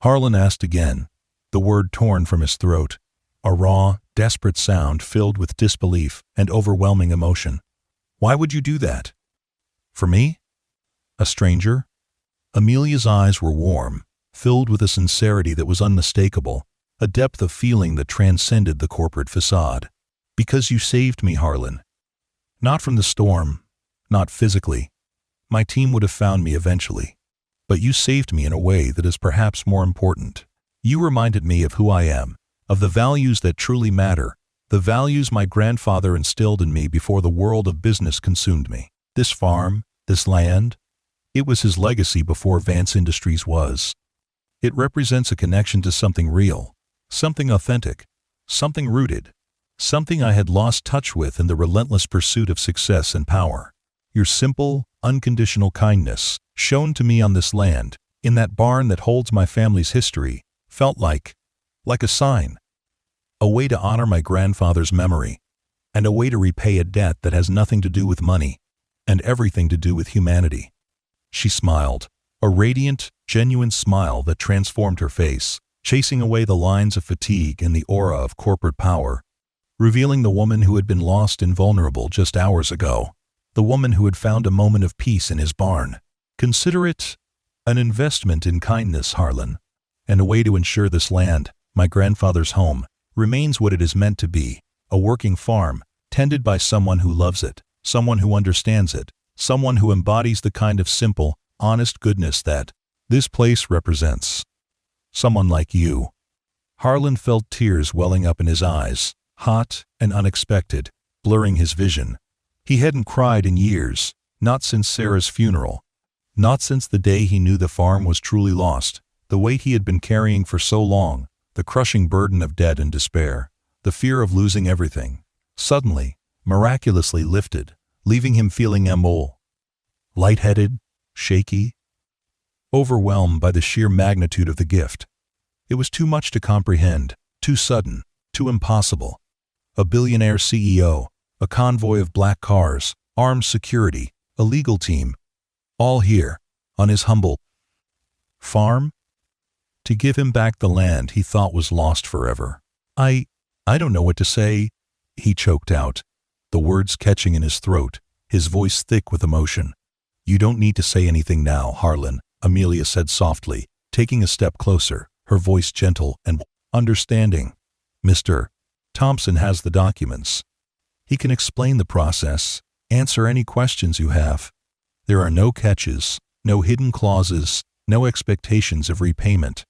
Harlan asked again, the word torn from his throat, a raw, desperate sound filled with disbelief and overwhelming emotion. Why would you do that? For me? A stranger? Amelia's eyes were warm, filled with a sincerity that was unmistakable, a depth of feeling that transcended the corporate facade. Because you saved me, Harlan. Not from the storm, not physically. My team would have found me eventually. But you saved me in a way that is perhaps more important. You reminded me of who I am, of the values that truly matter, the values my grandfather instilled in me before the world of business consumed me. This farm, this land, it was his legacy before Vance Industries was. It represents a connection to something real, something authentic, something rooted, something I had lost touch with in the relentless pursuit of success and power. Your simple, unconditional kindness, shown to me on this land, in that barn that holds my family's history, felt like a sign. A way to honor my grandfather's memory, and a way to repay a debt that has nothing to do with money, and everything to do with humanity. She smiled, a radiant, genuine smile that transformed her face, chasing away the lines of fatigue and the aura of corporate power, revealing the woman who had been lost and vulnerable just hours ago, the woman who had found a moment of peace in his barn. Consider it an investment in kindness, Harlan, and a way to ensure this land, my grandfather's home, remains what it is meant to be, a working farm, tended by someone who loves it, someone who understands it, someone who embodies the kind of simple, honest goodness that this place represents. Someone like you. Harlan felt tears welling up in his eyes, hot and unexpected, blurring his vision. He hadn't cried in years, not since Sarah's funeral, not since the day he knew the farm was truly lost, the weight he had been carrying for so long, the crushing burden of debt and despair, the fear of losing everything, suddenly, miraculously lifted, leaving him feeling immobile, lightheaded, shaky, overwhelmed by the sheer magnitude of the gift. It was too much to comprehend, too sudden, too impossible. A billionaire CEO, a convoy of black cars, armed security, a legal team, all here, on his humble farm? To give him back the land he thought was lost forever. I don't know what to say, he choked out, the words catching in his throat, his voice thick with emotion. You don't need to say anything now, Harlan, Amelia said softly, taking a step closer, her voice gentle and understanding. Mr. Thompson has the documents. He can explain the process, answer any questions you have. There are no catches, no hidden clauses, no expectations of repayment.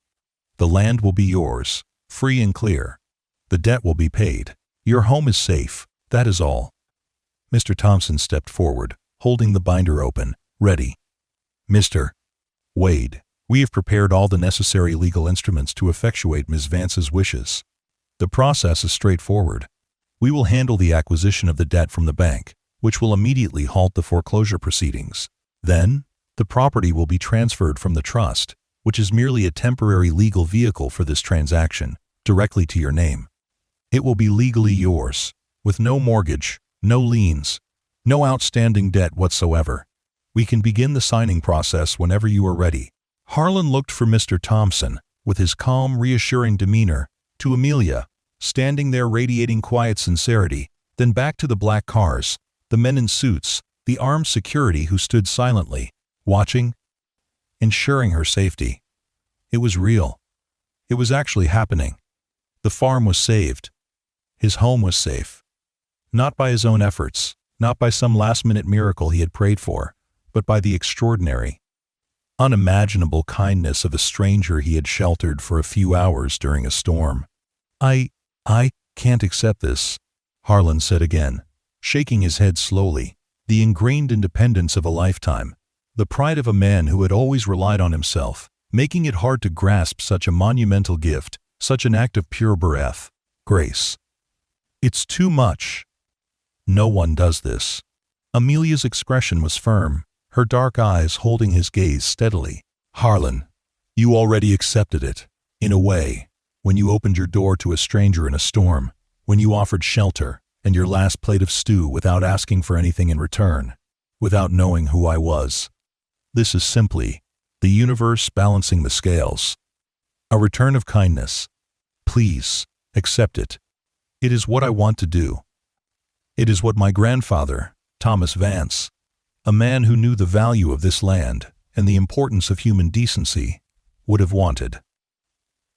The land will be yours, free and clear. The debt will be paid. Your home is safe, that is all. Mr. Thompson stepped forward, holding the binder open, ready. Mr. Wade, we have prepared all the necessary legal instruments to effectuate Ms. Vance's wishes. The process is straightforward. We will handle the acquisition of the debt from the bank, which will immediately halt the foreclosure proceedings. Then, the property will be transferred from the trust, which is merely a temporary legal vehicle for this transaction, directly to your name. It will be legally yours, with no mortgage, no liens, no outstanding debt whatsoever. We can begin the signing process whenever you are ready. Harlan looked from Mr. Thompson, with his calm, reassuring demeanor, to Amelia, standing there radiating quiet sincerity, then back to the black cars, the men in suits, the armed security who stood silently, watching, ensuring her safety. It was real. It was actually happening. The farm was saved. His home was safe. Not by his own efforts, not by some last-minute miracle he had prayed for, but by the extraordinary, unimaginable kindness of a stranger he had sheltered for a few hours during a storm. I can't accept this, Harlan said again, shaking his head slowly. The ingrained independence of a lifetime, the pride of a man who had always relied on himself, making it hard to grasp such a monumental gift, such an act of pure birth, grace. It's too much. No one does this. Amelia's expression was firm, her dark eyes holding his gaze steadily. Harlan, you already accepted it, in a way, when you opened your door to a stranger in a storm, when you offered shelter and your last plate of stew without asking for anything in return, without knowing who I was. This is simply the universe balancing the scales. A return of kindness. Please, accept it. It is what I want to do. It is what my grandfather, Thomas Vance, a man who knew the value of this land and the importance of human decency, would have wanted.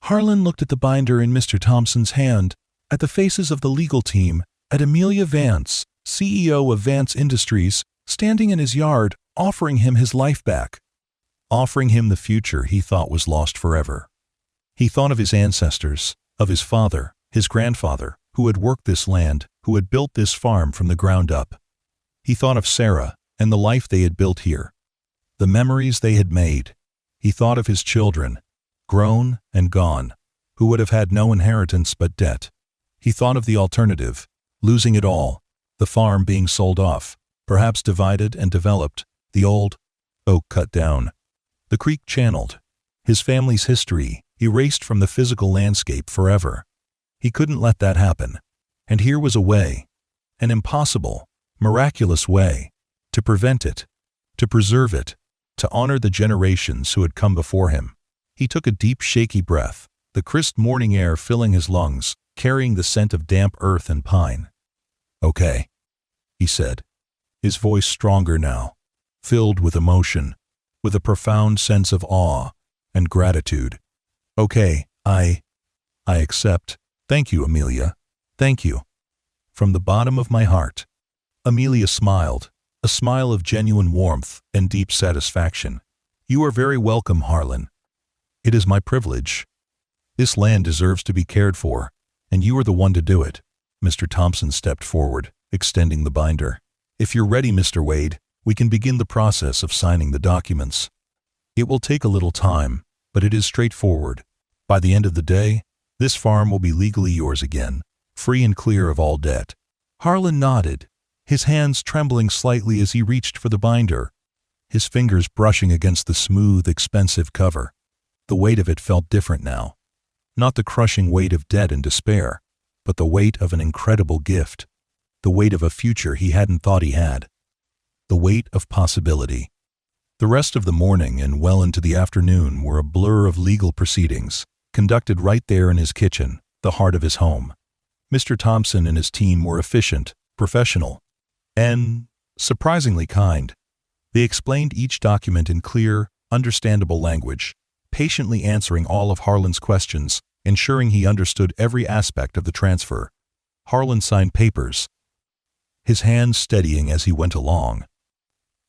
Harlan looked at the binder in Mr. Thompson's hand, at the faces of the legal team, at Amelia Vance, CEO of Vance Industries, standing in his yard, offering him his life back, offering him the future he thought was lost forever. He thought of his ancestors, of his father, his grandfather, who had worked this land, who had built this farm from the ground up. He thought of Sarah and the life they had built here, the memories they had made. He thought of his children, grown and gone, who would have had no inheritance but debt. He thought of the alternative, losing it all, the farm being sold off, perhaps divided and developed, the old oak cut down, the creek channeled, his family's history erased from the physical landscape forever. He couldn't let that happen. And here was a way, an impossible, miraculous way, to prevent it, to preserve it, to honor the generations who had come before him. He took a deep, shaky breath, the crisp morning air filling his lungs, carrying the scent of damp earth and pine. "Okay," he said, his voice stronger now, filled with emotion, with a profound sense of awe and gratitude. "Okay, I accept. Thank you, Amelia. Thank you. From the bottom of my heart." Amelia smiled, a smile of genuine warmth and deep satisfaction. "You are very welcome, Harlan. It is my privilege. This land deserves to be cared for, and you are the one to do it." Mr. Thompson stepped forward, extending the binder. "If you're ready, Mr. Wade, we can begin the process of signing the documents. It will take a little time, but it is straightforward. By the end of the day, this farm will be legally yours again, free and clear of all debt." Harlan nodded, his hands trembling slightly as he reached for the binder, his fingers brushing against the smooth, expensive cover. The weight of it felt different now. Not the crushing weight of debt and despair, but the weight of an incredible gift, the weight of a future he hadn't thought he had, the weight of possibility. The rest of the morning and well into the afternoon were a blur of legal proceedings, conducted right there in his kitchen, the heart of his home. Mr. Thompson and his team were efficient, professional, and surprisingly kind. They explained each document in clear, understandable language, patiently answering all of Harlan's questions, ensuring he understood every aspect of the transfer. Harlan signed papers, his hands steadying as he went along,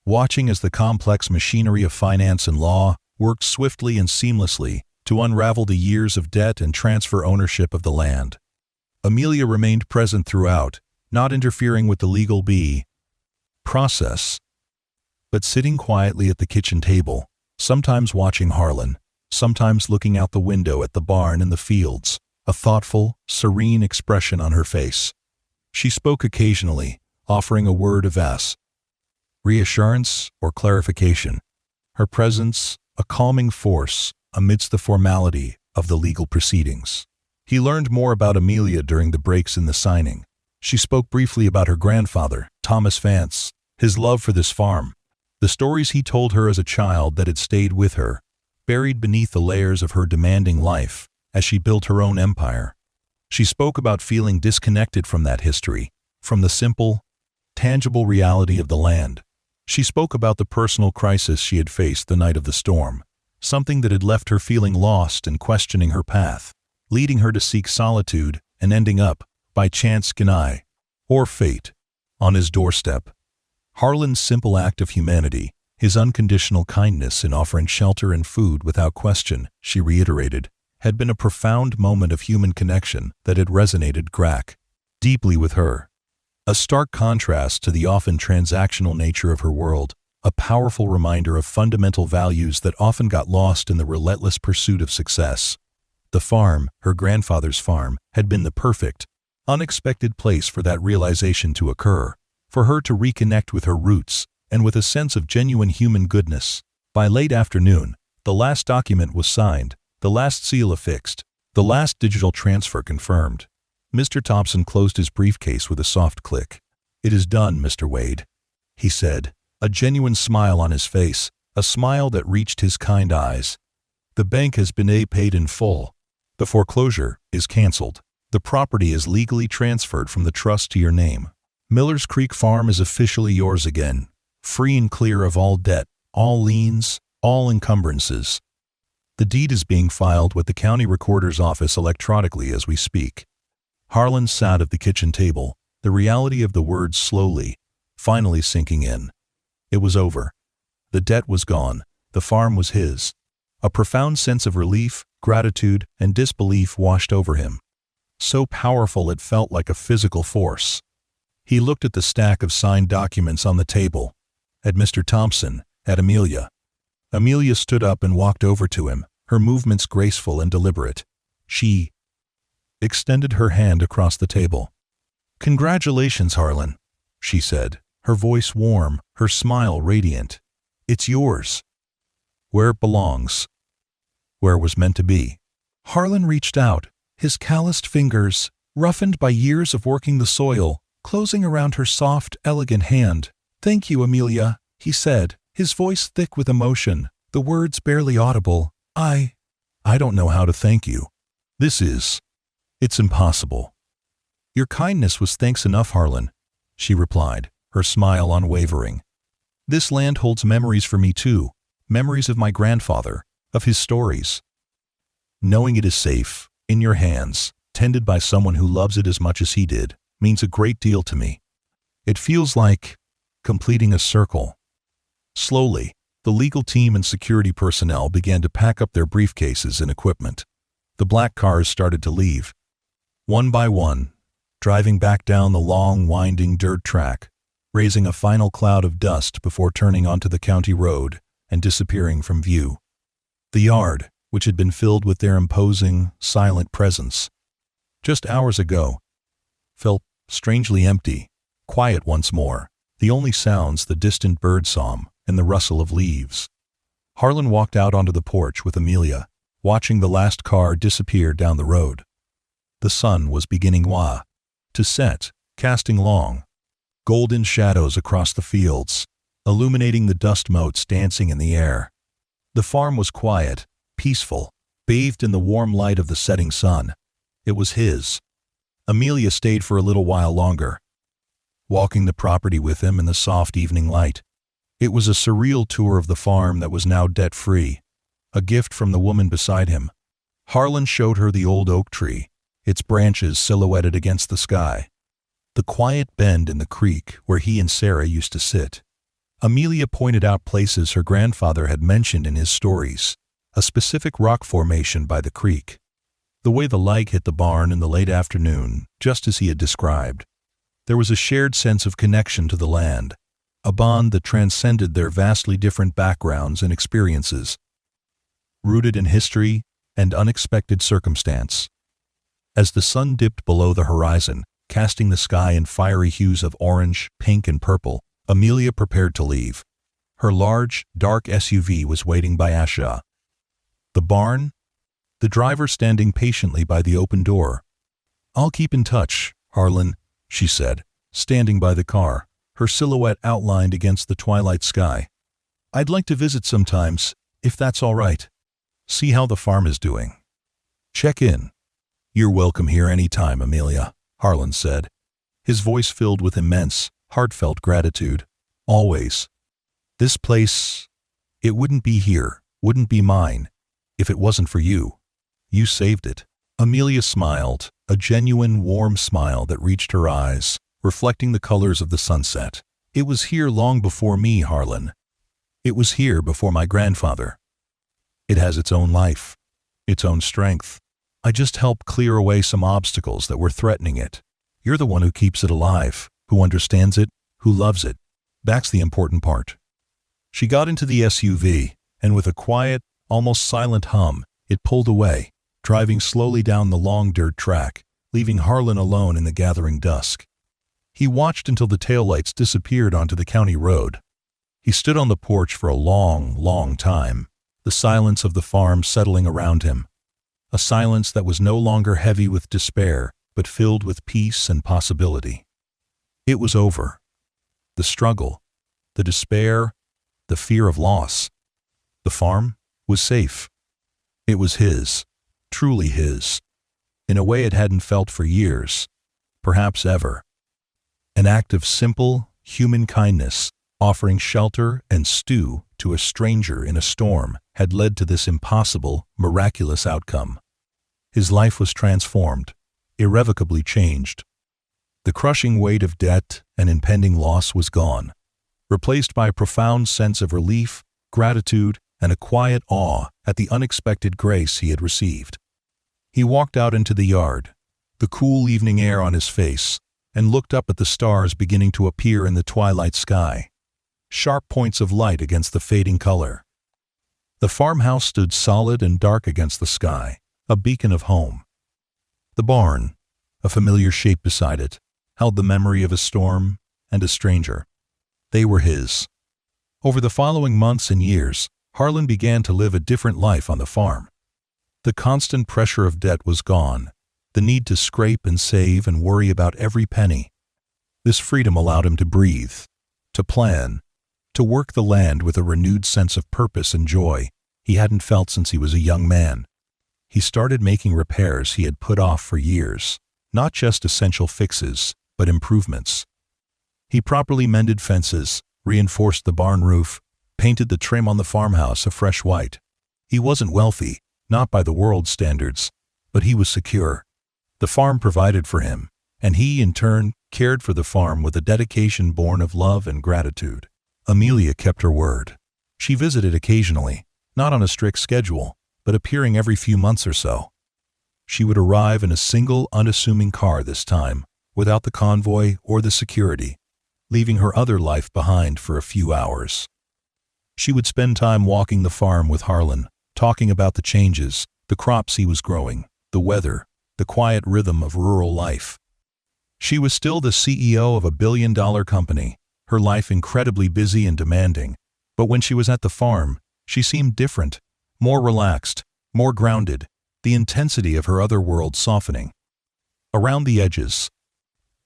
watching as the complex machinery of finance and law worked swiftly and seamlessly to unravel the years of debt and transfer ownership of the land. Amelia remained present throughout, not interfering with the legal process, but sitting quietly at the kitchen table, sometimes watching Harlan, sometimes looking out the window at the barn and the fields, a thoughtful, serene expression on her face. She spoke occasionally, offering a word of reassurance or clarification, her presence a calming force amidst the formality of the legal proceedings. He learned more about Amelia during the breaks in the signing. She spoke briefly about her grandfather, Thomas Vance, his love for this farm, the stories he told her as a child that had stayed with her, buried beneath the layers of her demanding life as she built her own empire. She spoke about feeling disconnected from that history, from the simple, tangible reality of the land. She spoke about the personal crisis she had faced the night of the storm, something that had left her feeling lost and questioning her path, leading her to seek solitude and ending up, by chance or fate, on his doorstep. Harlan's simple act of humanity, his unconditional kindness in offering shelter and food without question, she reiterated, had been a profound moment of human connection that had resonated deeply with her. A stark contrast to the often transactional nature of her world, a powerful reminder of fundamental values that often got lost in the relentless pursuit of success. The farm, her grandfather's farm, had been the perfect, unexpected place for that realization to occur, for her to reconnect with her roots and with a sense of genuine human goodness. By late afternoon, the last document was signed, the last seal affixed, the last digital transfer confirmed. Mr. Thompson closed his briefcase with a soft click. "It is done, Mr. Wade," he said, a genuine smile on his face, a smile that reached his kind eyes. "The bank has been paid in full. The foreclosure is canceled. The property is legally transferred from the trust to your name. Miller's Creek Farm is officially yours again, free and clear of all debt, all liens, all encumbrances. The deed is being filed with the county recorder's office electronically as we speak." Harlan sat at the kitchen table, the the reality of the words slowly, finally sinking in. It was over. The debt was gone. The farm was his. A profound sense of relief, gratitude, and disbelief washed over him. So powerful it felt like a physical force. He looked at the stack of signed documents on the table, at Mr. Thompson, at Amelia. Amelia stood up and walked over to him, her movements graceful and deliberate. She extended her hand across the table. "Congratulations, Harlan," she said, her voice warm, her smile radiant. "It's yours. Where it belongs. Where it was meant to be." Harlan reached out, his calloused fingers, roughened by years of working the soil, closing around her soft, elegant hand. "Thank you, Amelia," he said, his voice thick with emotion, the words barely audible. I don't know how to thank you. It's impossible." "Your kindness was thanks enough, Harlan," she replied, her smile unwavering. "This land holds memories for me too, memories of my grandfather, of his stories. Knowing it is safe, in your hands, tended by someone who loves it as much as he did, means a great deal to me. It feels like completing a circle." Slowly, the legal team and security personnel began to pack up their briefcases and equipment. The black cars started to leave. One by one, driving back down the long, winding dirt track, raising a final cloud of dust before turning onto the county road and disappearing from view. The yard, which had been filled with their imposing, silent presence just hours ago, felt strangely empty, quiet once more, the only sounds the distant birdsong and the rustle of leaves. Harlan walked out onto the porch with Amelia, watching the last car disappear down the road. The sun was beginning to set, casting long, golden shadows across the fields, illuminating the dust motes dancing in the air. The farm was quiet, peaceful, bathed in the warm light of the setting sun. It was his. Amelia stayed for a little while longer, walking the property with him in the soft evening light. It was a surreal tour of the farm that was now debt-free, a gift from the woman beside him. Harlan showed her the old oak tree, its branches silhouetted against the sky. The quiet bend in the creek where he and Sarah used to sit. Amelia pointed out places her grandfather had mentioned in his stories, a specific rock formation by the creek, the way the light hit the barn in the late afternoon, just as he had described. There was a shared sense of connection to the land, a bond that transcended their vastly different backgrounds and experiences, rooted in history and unexpected circumstance. As the sun dipped below the horizon, casting the sky in fiery hues of orange, pink, and purple, Amelia prepared to leave. Her large, dark SUV was waiting by Asha. The barn? The driver standing patiently by the open door. "I'll keep in touch, Harlan," she said, standing by the car, her silhouette outlined against the twilight sky. "I'd like to visit sometimes, if that's all right. See how the farm is doing. Check in." "You're welcome here any time, Amelia," Harlan said, his voice filled with immense, heartfelt gratitude. "Always. This place, it wouldn't be here, wouldn't be mine, if it wasn't for you. You saved it." Amelia smiled, a genuine, warm smile that reached her eyes, reflecting the colors of the sunset. "It was here long before me, Harlan. It was here before my grandfather. It has its own life, its own strength. I just helped clear away some obstacles that were threatening it. You're the one who keeps it alive, who understands it, who loves it. That's the important part." She got into the SUV, and with a quiet, almost silent hum, it pulled away, driving slowly down the long dirt track, leaving Harlan alone in the gathering dusk. He watched until the taillights disappeared onto the county road. He stood on the porch for a long, long time, the silence of the farm settling around him. A silence that was no longer heavy with despair, but filled with peace and possibility. It was over. The struggle, the despair, the fear of loss. The farm was safe. It was his, truly his, in a way it hadn't felt for years, perhaps ever. An act of simple, human kindness, offering shelter and stew to a stranger in a storm, had led to this impossible, miraculous outcome. His life was transformed, irrevocably changed. The crushing weight of debt and impending loss was gone, replaced by a profound sense of relief, gratitude, and a quiet awe at the unexpected grace he had received. He walked out into the yard, the cool evening air on his face, and looked up at the stars beginning to appear in the twilight sky, sharp points of light against the fading color. The farmhouse stood solid and dark against the sky, a beacon of home. The barn, a familiar shape beside it, held the memory of a storm and a stranger. They were his. Over the following months and years, Harlan began to live a different life on the farm. The constant pressure of debt was gone, the need to scrape and save and worry about every penny. This freedom allowed him to breathe, to plan, to work the land with a renewed sense of purpose and joy he hadn't felt since he was a young man. He started making repairs he had put off for years, not just essential fixes, but improvements. He properly mended fences, reinforced the barn roof, painted the trim on the farmhouse a fresh white. He wasn't wealthy, not by the world's standards, but he was secure. The farm provided for him, and he, in turn, cared for the farm with a dedication born of love and gratitude. Amelia kept her word. She visited occasionally, not on a strict schedule, but appearing every few months or so. She would arrive in a single, unassuming car this time, without the convoy or the security, leaving her other life behind for a few hours. She would spend time walking the farm with Harlan, talking about the changes, the crops he was growing, the weather, the quiet rhythm of rural life. She was still the CEO of a billion-dollar company, her life incredibly busy and demanding, but when she was at the farm, she seemed different, more relaxed, more grounded, the intensity of her other world softening. Around the edges,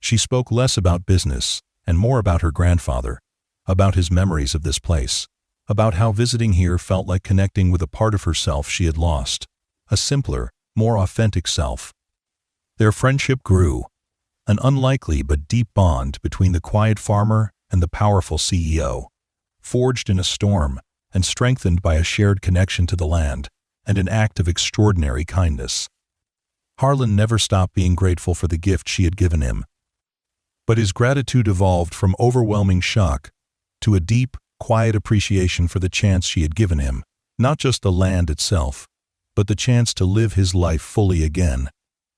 she spoke less about business and more about her grandfather, about his memories of this place, about how visiting here felt like connecting with a part of herself she had lost, a simpler, more authentic self. Their friendship grew, an unlikely but deep bond between the quiet farmer and the powerful CEO, forged in a storm and strengthened by a shared connection to the land and an act of extraordinary kindness. Harlan never stopped being grateful for the gift she had given him, but his gratitude evolved from overwhelming shock to a deep, quiet appreciation for the chance she had given him, not just the land itself, but the chance to live his life fully again,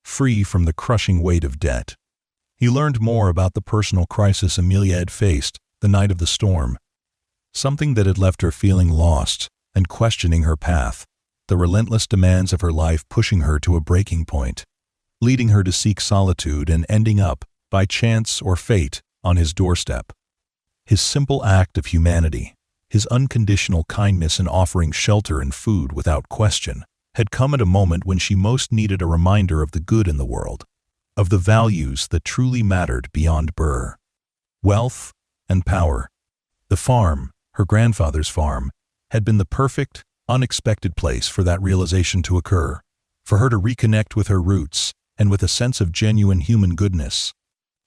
free from the crushing weight of debt. He learned more about the personal crisis Amelia had faced the night of the storm, something that had left her feeling lost and questioning her path, the relentless demands of her life pushing her to a breaking point, leading her to seek solitude and ending up, by chance or fate, on his doorstep. His simple act of humanity, his unconditional kindness in offering shelter and food without question, had come at a moment when she most needed a reminder of the good in the world, of the values that truly mattered beyond wealth and power. The farm, her grandfather's farm, had been the perfect, unexpected place for that realization to occur, for her to reconnect with her roots and with a sense of genuine human goodness.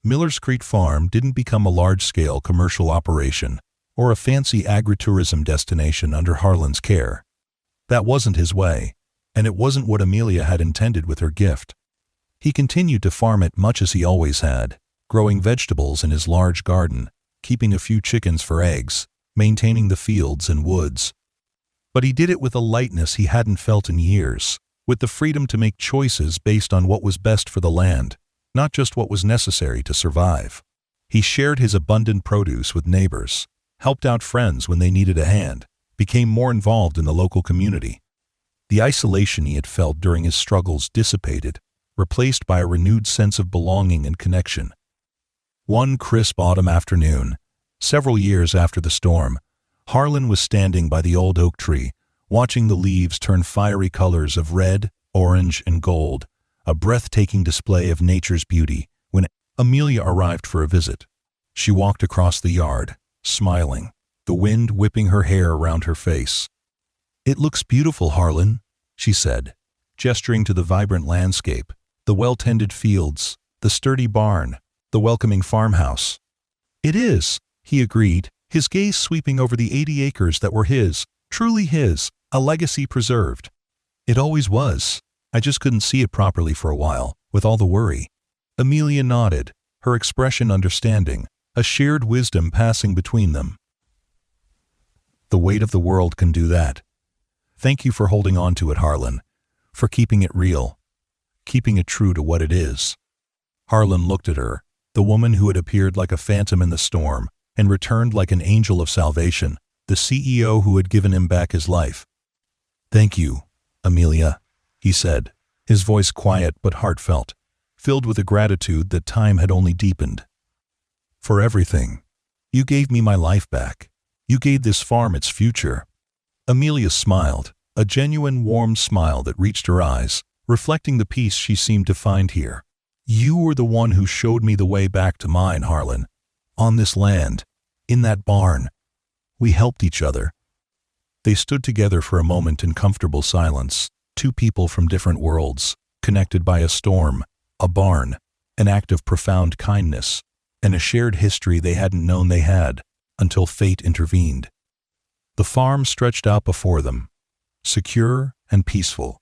Miller's Creek Farm didn't become a large-scale commercial operation or a fancy agritourism destination under Harlan's care. That wasn't his way, and it wasn't what Amelia had intended with her gift. He continued to farm it much as he always had, growing vegetables in his large garden, keeping a few chickens for eggs, maintaining the fields and woods. But he did it with a lightness he hadn't felt in years, with the freedom to make choices based on what was best for the land, not just what was necessary to survive. He shared his abundant produce with neighbors, helped out friends when they needed a hand, became more involved in the local community. The isolation he had felt during his struggles dissipated, replaced by a renewed sense of belonging and connection. One crisp autumn afternoon, several years after the storm, Harlan was standing by the old oak tree, watching the leaves turn fiery colors of red, orange, and gold, a breathtaking display of nature's beauty, when Amelia arrived for a visit. She walked across the yard, smiling, the wind whipping her hair around her face. "It looks beautiful, Harlan," she said, gesturing to the vibrant landscape, the well-tended fields, the sturdy barn, the welcoming farmhouse. "It is," he agreed, his gaze sweeping over the 80 acres that were his, truly his, a legacy preserved. "It always was. I just couldn't see it properly for a while, with all the worry." Amelia nodded, her expression understanding, a shared wisdom passing between them. The weight of the world can do that. Thank you for holding on to it, Harlan, for keeping it real, keeping it true to what it is. Harlan looked at her, the woman who had appeared like a phantom in the storm and returned like an angel of salvation, the CEO who had given him back his life. Thank you, Amelia, he said, his voice quiet but heartfelt, filled with a gratitude that time had only deepened. For everything. You gave me my life back. You gave this farm its future. Amelia smiled, a genuine warm smile that reached her eyes, reflecting the peace she seemed to find here. You were the one who showed me the way back to mine, Harlan. On this land, in that barn. We helped each other. They stood together for a moment in comfortable silence, two people from different worlds, connected by a storm, a barn, an act of profound kindness, and a shared history they hadn't known they had, until fate intervened. The farm stretched out before them, secure and peaceful,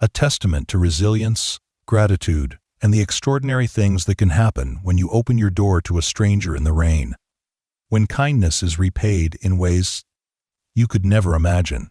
a testament to resilience, gratitude, and the extraordinary things that can happen when you open your door to a stranger in the rain. When kindness is repaid in ways you could never imagine.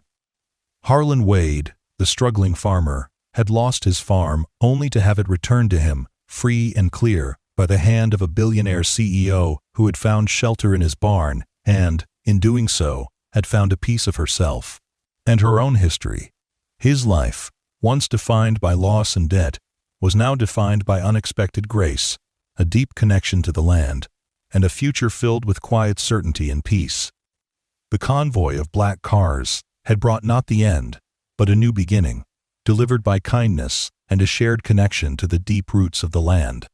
Harlan Wade, the struggling farmer, had lost his farm only to have it returned to him, free and clear, by the hand of a billionaire CEO who had found shelter in his barn and, in doing so, had found a piece of herself and her own history. His life, once defined by loss and debt, was now defined by unexpected grace, a deep connection to the land, and a future filled with quiet certainty and peace. The convoy of black cars had brought not the end, but a new beginning, delivered by kindness and a shared connection to the deep roots of the land.